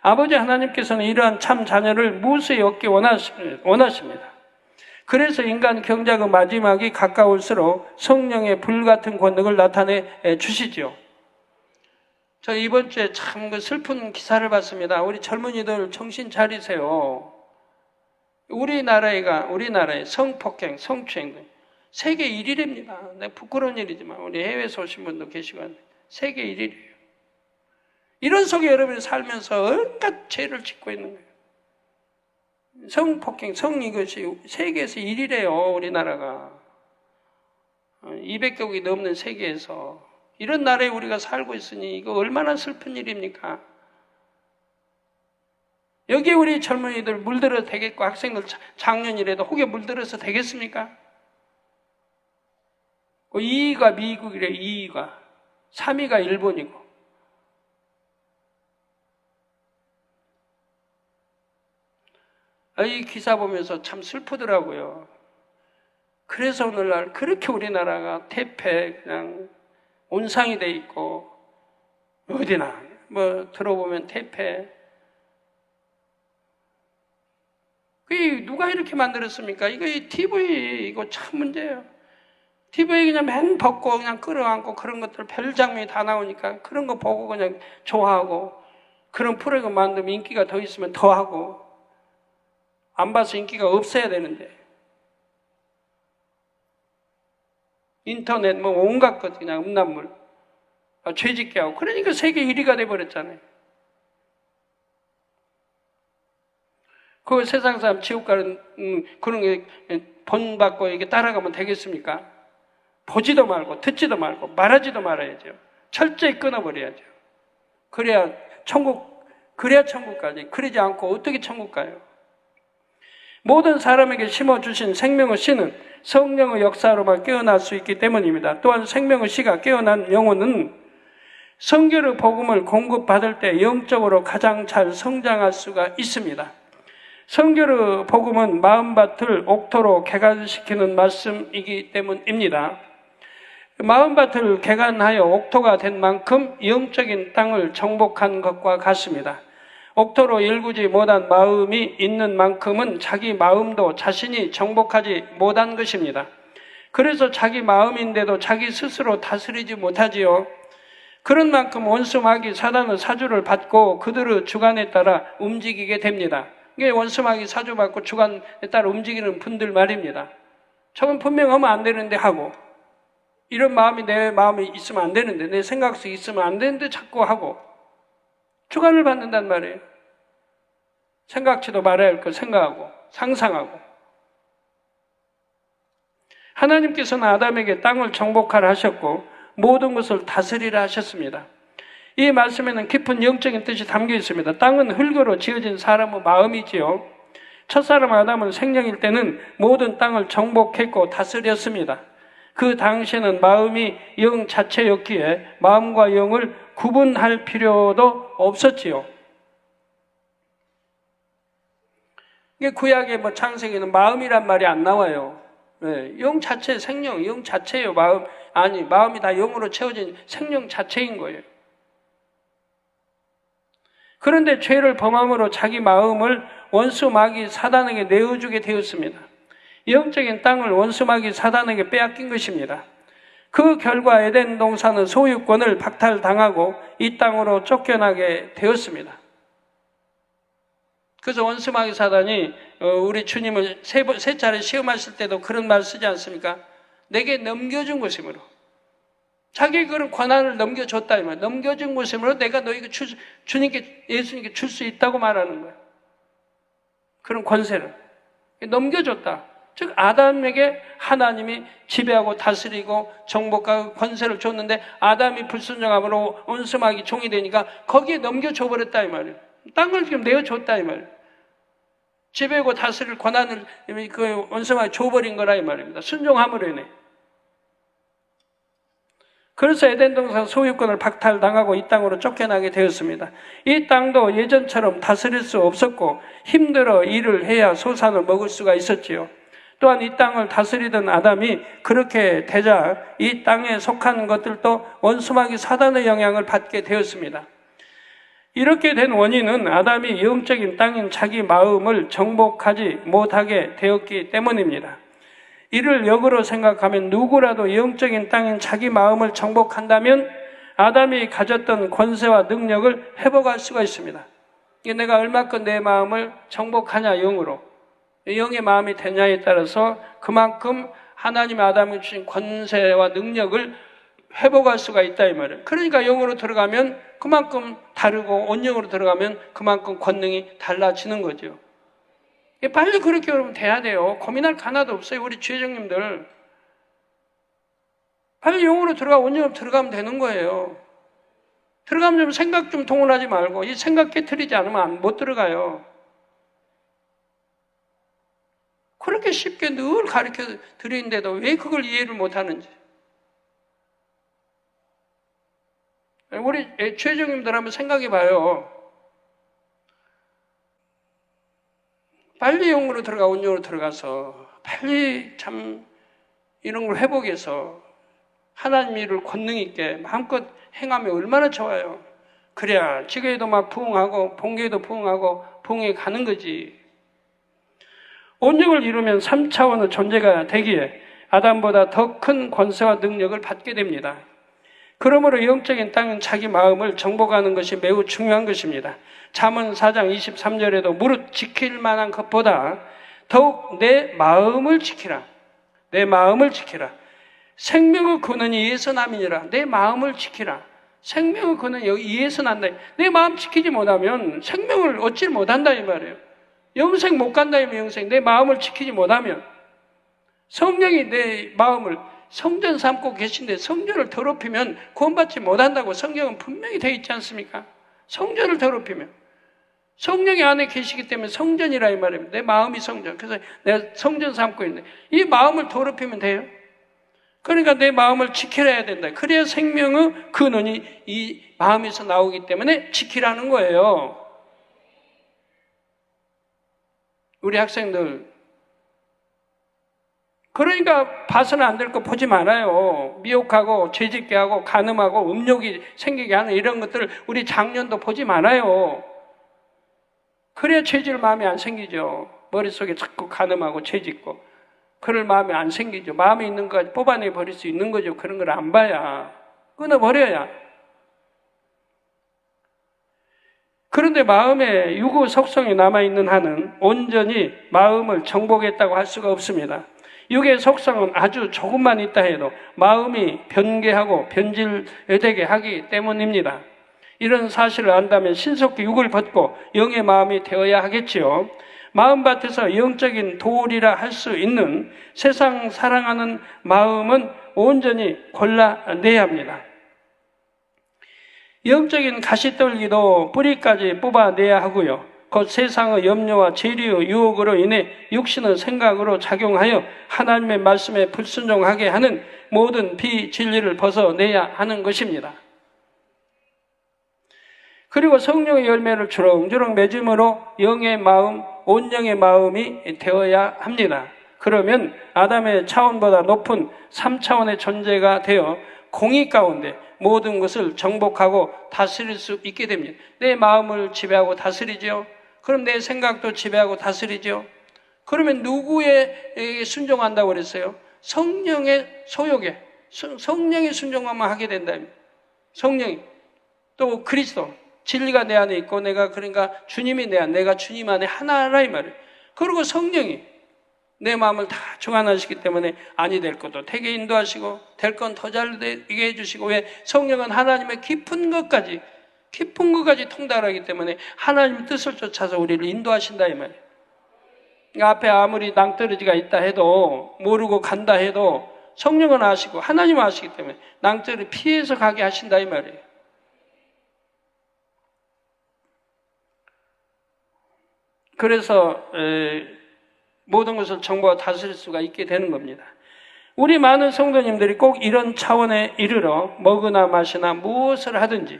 아버지 하나님께서는 이러한 참자녀를 무수히 얻기 원하십니다. 그래서 인간 경작의 마지막이 가까울수록 성령의 불같은 권능을 나타내 주시죠. 저 이번 주에 참 그 슬픈 기사를 봤습니다. 우리 젊은이들 정신 차리세요. 우리나라의 성폭행, 성추행 세계 1위랍니다. 내가 부끄러운 일이지만 우리 해외에서 오신 분도 계시고 한데 세계 1위래요. 이런 속에 여러분이 살면서 온갖 죄를 짓고 있는 거예요. 성폭행, 이것이 세계에서 1위래요. 우리나라가 200개국이 넘는 세계에서. 이런 나라에 우리가 살고 있으니 이거 얼마나 슬픈 일입니까? 여기에 우리 젊은이들 물들어도 되겠고 학생들 작년이라도 혹에 물들어서 되겠습니까? 2위가 미국이래. 2위가 3위가 일본이고. 이 기사 보면서 참 슬프더라고요. 그래서 오늘날 그렇게 우리나라가 태폐 그냥 온상이 돼 있고 어디나 뭐 들어보면 태폐. 그게 누가 이렇게 만들었습니까? 이거 이 TV 이거 참 문제예요. TV에 그냥 맨 벗고 그냥 끌어안고 그런 것들 별 장면이 다 나오니까 그런 거 보고 그냥 좋아하고 그런 프로그램 만들면 인기가 더 있으면 더 하고 안 봐서 인기가 없어야 되는데 인터넷 뭐 온갖 것 그냥 음란물 죄짓게 하고 그러니까 세계 1위가 돼버렸잖아요. 그 세상 사람 지옥 가는 그런 게 본받고 이게 따라가면 되겠습니까? 보지도 말고 듣지도 말고 말하지도 말아야죠. 철저히 끊어버려야죠. 그래야 천국 가지. 그러지 않고 어떻게 천국 가요? 모든 사람에게 심어주신 생명의 씨는 성령의 역사로만 깨어날 수 있기 때문입니다. 또한 생명의 씨가 깨어난 영혼은 성결의 복음을 공급받을 때 영적으로 가장 잘 성장할 수가 있습니다. 성결의 복음은 마음밭을 옥토로 개간시키는 말씀이기 때문입니다. 마음밭을 개간하여 옥토가 된 만큼 영적인 땅을 정복한 것과 같습니다. 옥토로 일구지 못한 마음이 있는 만큼은 자기 마음도 자신이 정복하지 못한 것입니다. 그래서 자기 마음인데도 자기 스스로 다스리지 못하지요. 그런 만큼 원수 마귀 사단의 사주를 받고 그들의 주관에 따라 움직이게 됩니다. 이게 원수 마귀 사주 받고 주관에 따라 움직이는 분들 말입니다. 저건 분명 하면 안 되는데 하고 이런 마음이 내 마음에 있으면 안 되는데 내 생각 속에 있으면 안 되는데 자꾸 하고 주관을 받는단 말이에요. 생각지도 말아야 할 걸 생각하고 상상하고 하나님께서는 아담에게 땅을 정복하라 하셨고 모든 것을 다스리라 하셨습니다. 이 말씀에는 깊은 영적인 뜻이 담겨 있습니다. 땅은 흙으로 지어진 사람의 마음이지요. 첫사람 아담은 생명일 때는 모든 땅을 정복했고 다스렸습니다. 그 당시에는 마음이 영 자체였기에 마음과 영을 구분할 필요도 없었지요. 이게 구약의 뭐 창세기는 마음이란 말이 안 나와요. 네, 영 자체, 생명, 영 자체예요. 마음이 다 영으로 채워진 생명 자체인 거예요. 그런데 죄를 범함으로 자기 마음을 원수 마귀 사단에게 내어주게 되었습니다. 영적인 땅을 원수 마귀 사단에게 빼앗긴 것입니다. 그 결과 에덴 동산은 소유권을 박탈당하고 이 땅으로 쫓겨나게 되었습니다. 그래서 원수 마귀 사단이 우리 주님을 세 차례 시험하실 때도 그런 말 쓰지 않습니까? 내게 넘겨준 것이므로 자기 그런 권한을 넘겨줬다 이 말. 넘겨준 것이므로 내가 너희가 주님께 예수님께 줄 수 있다고 말하는 거예요. 그런 권세를 넘겨줬다. 즉 아담에게 하나님이 지배하고 다스리고 정복하고 권세를 줬는데 아담이 불순종함으로 원수 마귀 종이 되니까 거기에 넘겨줘 버렸다 이 말이에요. 땅을 지금 내어줬다 이 말이에요. 지배하고 다스릴 권한을 그 원수 마귀 줘버린 거라 이 말입니다. 순종함으로 인해. 그래서 에덴 동산 소유권을 박탈당하고 이 땅으로 쫓겨나게 되었습니다. 이 땅도 예전처럼 다스릴 수 없었고 힘들어 일을 해야 소산을 먹을 수가 있었지요. 또한 이 땅을 다스리던 아담이 그렇게 되자 이 땅에 속한 것들도 원수마귀 사단의 영향을 받게 되었습니다. 이렇게 된 원인은 아담이 영적인 땅인 자기 마음을 정복하지 못하게 되었기 때문입니다. 이를 역으로 생각하면 누구라도 영적인 땅인 자기 마음을 정복한다면 아담이 가졌던 권세와 능력을 회복할 수가 있습니다. 내가 얼마큼 내 마음을 정복하냐 영으로 영의 마음이 되냐에 따라서 그만큼 하나님 아담이 주신 권세와 능력을 회복할 수가 있다 이 말이에요. 그러니까 영으로 들어가면 그만큼 다르고 온영으로 들어가면 그만큼 권능이 달라지는 거죠. 빨리 그렇게 여러분 돼야 돼요. 고민할 거 하나도 없어요. 우리 주회장님들 빨리 영으로 들어가 온영으로 들어가면 되는 거예요. 들어가면 좀 생각 좀 동원하지 말고 이 생각 깨트리지 않으면 못 들어가요. 그렇게 쉽게 늘 가르쳐 드리는데도 왜 그걸 이해를 못하는지. 우리 주회장님들 한번 생각해 봐요. 빨리 영으로 들어가 온영으로 들어가서 빨리 참 이런 걸 회복해서 하나님 일을 권능 있게 마음껏 행하면 얼마나 좋아요. 그래야 지교회도 막 부흥하고 본교회도 부흥하고 부흥해 가는 거지. 온영을 이루면 3차원의 존재가 되기에 아담보다 더 큰 권세와 능력을 받게 됩니다. 그러므로 영적인 땅은 자기 마음을 정복하는 것이 매우 중요한 것입니다. 잠언 4장 23절에도 무릇 지킬 만한 것보다 더욱 내 마음을 지키라. 내 마음을 지키라. 생명의 근원이 이에서 남이니라. 내 마음을 지키라. 생명의 근원이 이에서 난다. 내 마음 지키지 못하면 생명을 얻지 못한다 이 말이에요. 영생 못 간다 이 말이에요. 영생. 내 마음을 지키지 못하면 성령이 내 마음을 성전 삼고 계신데 성전을 더럽히면 구원받지 못한다고 성경은 분명히 되어 있지 않습니까? 성전을 더럽히면 성령이 안에 계시기 때문에 성전이라 이 말입니다. 내 마음이 성전. 그래서 내가 성전 삼고 있는데 이 마음을 더럽히면 돼요. 그러니까 내 마음을 지켜야 해야 된다. 그래야 생명의 근원이 이 마음에서 나오기 때문에 지키라는 거예요. 우리 학생들 그러니까 봐서는 안 될 거 보지 말아요. 미혹하고 죄짓게 하고 간음하고 음욕이 생기게 하는 이런 것들을 우리 장년도 보지 말아요. 그래야 죄질 마음이 안 생기죠. 머릿속에 자꾸 간음하고 죄짓고 그럴 마음이 안 생기죠. 마음에 있는 거 뽑아내 버릴 수 있는 거죠. 그런 걸 안 봐야 끊어버려야. 그런데 마음에 육의 속성이 남아있는 한은 온전히 마음을 정복했다고 할 수가 없습니다. 육의 속성은 아주 조금만 있다 해도 마음이 변개하고 변질되게 하기 때문입니다. 이런 사실을 안다면 신속히 육을 벗고 영의 마음이 되어야 하겠지요. 마음밭에서 영적인 도울이라 할 수 있는 세상 사랑하는 마음은 온전히 골라내야 합니다. 영적인 가시떨기도 뿌리까지 뽑아내야 하고요. 곧 세상의 염려와 재리의 유혹으로 인해 육신의 생각으로 작용하여 하나님의 말씀에 불순종하게 하는 모든 비진리를 벗어내야 하는 것입니다. 그리고 성령의 열매를 주렁주렁 맺음으로 영의 마음, 온영의 마음이 되어야 합니다. 그러면 아담의 차원보다 높은 3차원의 존재가 되어 공의 가운데 모든 것을 정복하고 다스릴 수 있게 됩니다. 내 마음을 지배하고 다스리죠. 그럼 내 생각도 지배하고 다스리죠. 그러면 누구에게 순종한다고 그랬어요? 성령의 소욕에, 성령의 순종만 하게 된다. 성령이. 또 그리스도. 진리가 내 안에 있고 내가 그러니까 주님이 내 안에, 내가 주님 안에 하나라 이 말이에요. 그리고 성령이 내 마음을 다 주관하시기 때문에 아니 될 것도 되게 인도하시고 될 건 더 잘 되게 해주시고 왜 성령은 하나님의 깊은 것까지 통달하기 때문에 하나님의 뜻을 쫓아서 우리를 인도하신다 이 말이에요. 그러니까 앞에 아무리 낭떠러지가 있다 해도 모르고 간다 해도 성령은 아시고 하나님은 아시기 때문에 낭떠러지 피해서 가게 하신다 이 말이에요. 그래서 모든 것을 정보와 다스릴 수가 있게 되는 겁니다. 우리 많은 성도님들이 꼭 이런 차원에 이르러 먹으나 마시나 무엇을 하든지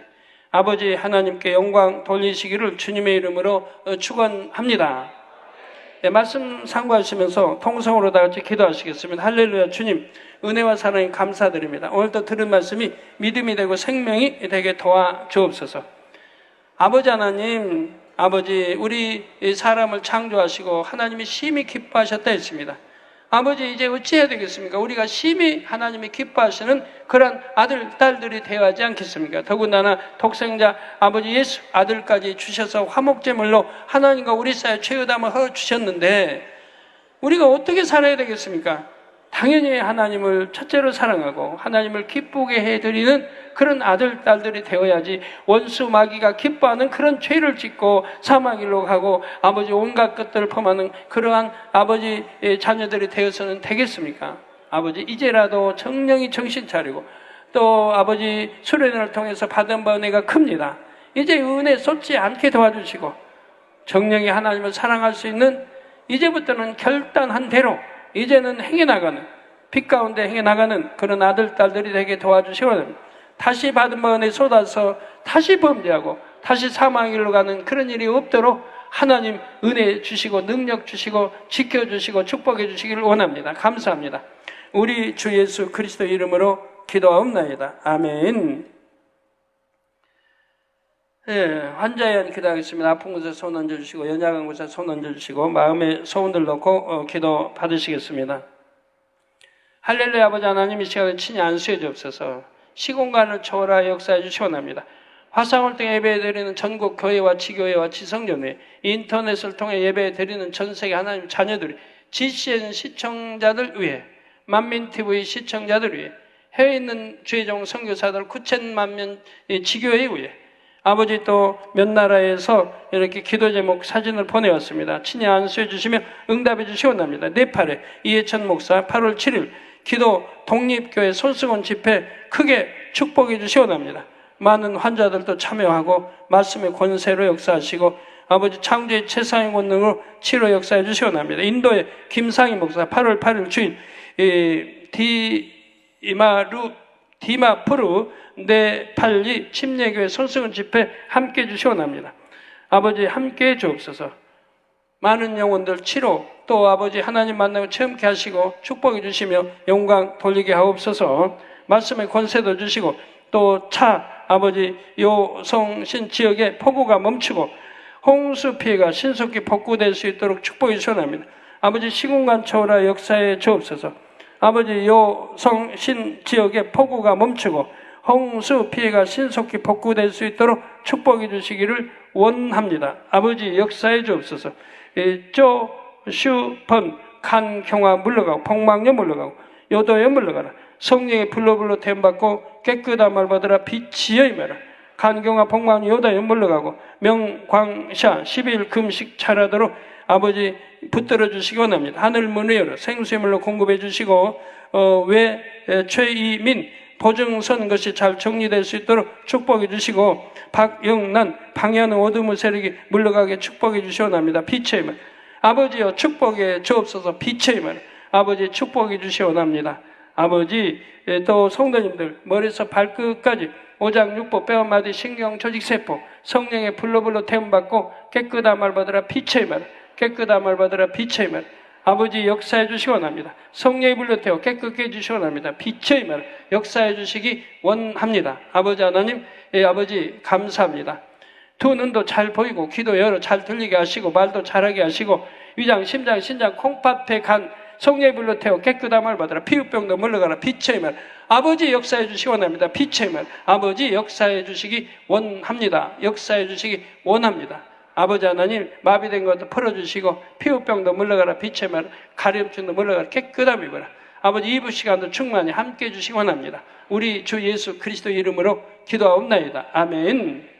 아버지 하나님께 영광 돌리시기를 주님의 이름으로 축원합니다. 네, 말씀 상고하시면서 통성으로 다 같이 기도하시겠습니다. 할렐루야. 주님 은혜와 사랑에 감사드립니다. 오늘도 들은 말씀이 믿음이 되고 생명이 되게 도와주옵소서. 아버지 하나님, 아버지 우리 사람을 창조하시고 하나님이 심히 기뻐하셨다 했습니다. 아버지 이제 어찌해야 되겠습니까? 우리가 심히 하나님이 기뻐하시는 그런 아들, 딸들이 되어야 하지 않겠습니까? 더군다나 독생자 아버지 예수 아들까지 주셔서 화목제물로 하나님과 우리 사이에 죄의담을 허주셨는데 우리가 어떻게 살아야 되겠습니까? 당연히 하나님을 첫째로 사랑하고 하나님을 기쁘게 해드리는 그런 아들, 딸들이 되어야지 원수 마귀가 기뻐하는 그런 죄를 짓고 사망일로 가고 아버지 온갖 것들을 범하는 그러한 아버지 자녀들이 되어서는 되겠습니까? 아버지 이제라도 정령이 정신 차리고 또 아버지 수련을 통해서 받은 바 은혜가 큽니다. 이제 은혜 쏟지 않게 도와주시고 정령이 하나님을 사랑할 수 있는 이제부터는 결단한 대로 이제는 행해 나가는 빛 가운데 행해 나가는 그런 아들, 딸들이 되게 도와주시고 다시 받은 바 은혜 쏟아서 다시 범죄하고 다시 사망길로 가는 그런 일이 없도록 하나님 은혜 주시고 능력 주시고 지켜주시고 축복해 주시기를 원합니다. 감사합니다. 우리 주 예수 그리스도 이름으로 기도하옵나이다. 아멘. 환자에 대한 기도하겠습니다. 아픈 곳에 손 얹어주시고 연약한 곳에 손 얹어주시고 마음에 소원들 넣고 기도 받으시겠습니다. 할렐루야. 아버지 하나님, 이 시간에 친히 안수해 주옵소서. 시공간을 초월하여 역사해 주시옵나이다. 화상을 통해 예배드리는 전국 교회와 지교회와 지성전회, 인터넷을 통해 예배드리는 전세계 하나님 자녀들이, GCN 시청자들 위해, 만민TV 시청자들 위해, 해외에 있는 주의종 선교사들 9,000만 지교회 위해, 아버지 또 몇 나라에서 이렇게 기도 제목 사진을 보내왔습니다. 친히 안수해 주시며 응답해 주시옵나이다. 네팔의 이해천 목사 8월 7일 기도 독립교회 손수건 집회 크게 축복해 주시옵나이다. 많은 환자들도 참여하고 말씀의 권세로 역사하시고 아버지 창조의 최상의 권능으로 치료 역사해 주시옵나이다. 인도의 김상희 목사 8월 8일 주일 디마푸르 네팔리 침례교회 손수건 집회 함께 주시옵나이다. 아버지 함께 주옵소서. 많은 영혼들 치료 또 아버지 하나님 만나고 체험케 하시고 축복해 주시며 영광 돌리게 하옵소서. 말씀의 권세도 주시고 또 아버지 요성신 지역의 폭우가 멈추고 홍수 피해가 신속히 복구될 수 있도록 축복해 주시옵나이다. 아버지 시공간 초월하 역사에 주옵소서. 아버지 요성신 지역의 폭우가 멈추고 홍수 피해가 신속히 복구될 수 있도록 축복해 주시기를 원합니다. 아버지 역사해 주옵소서. 쪼슈번 간경화 물러가고 폭망녀 물러가고 요도에 물러가라. 성령의 불로 댐받고 깨끗한 말 받으라. 빛이여 임하라. 간경화 폭망 요도에 물러가고 명광샤 10일 금식 차라도록 아버지 붙들어 주시기 원합니다. 하늘 문을 열어 생수의 공급해 주시고 왜 최이민 보증선 것이 잘 정리될 수 있도록 축복해 주시고 박영란 방해하는 어둠의 세력이 물러가게 축복해 주시옵나이다. 빛의 힘을 아버지여 축복해 주옵소서. 빛의 힘을 아버지 축복해 주시옵나이다. 아버지 또 성도님들 머리에서 발끝까지 오장육부 뼈마디 신경 조직세포 성령의 불로 태움받고 깨끗한 말 받으라. 빛의 힘을 깨끗한 말 받으라. 빛의 힘을 아버지 역사해 주시기 원합니다. 성령의 불로 태워 깨끗게 해주시기 원합니다. 빛의 힘을 역사해 주시기 원합니다. 아버지 하나님, 아버지 감사합니다. 두 눈도 잘 보이고 귀도 열어 잘 들리게 하시고 말도 잘하게 하시고 위장, 심장, 신장, 콩팥에 간 성령의 불로 태워 깨끗한 말 받으라. 피부병도 물러가라. 빛의 힘을 아버지 역사해 주시기 원합니다. 빛의 힘을 아버지 역사해 주시기 원합니다. 역사해 주시기 원합니다. 아버지 하나님 마비된 것도 풀어주시고 피부병도 물러가라. 빛의 말 가려움증도 물러가라. 깨끗함 입어라. 아버지 이부 시간도 충만히 함께해 주시기 원합니다. 우리 주 예수 그리스도 이름으로 기도하옵나이다. 아멘.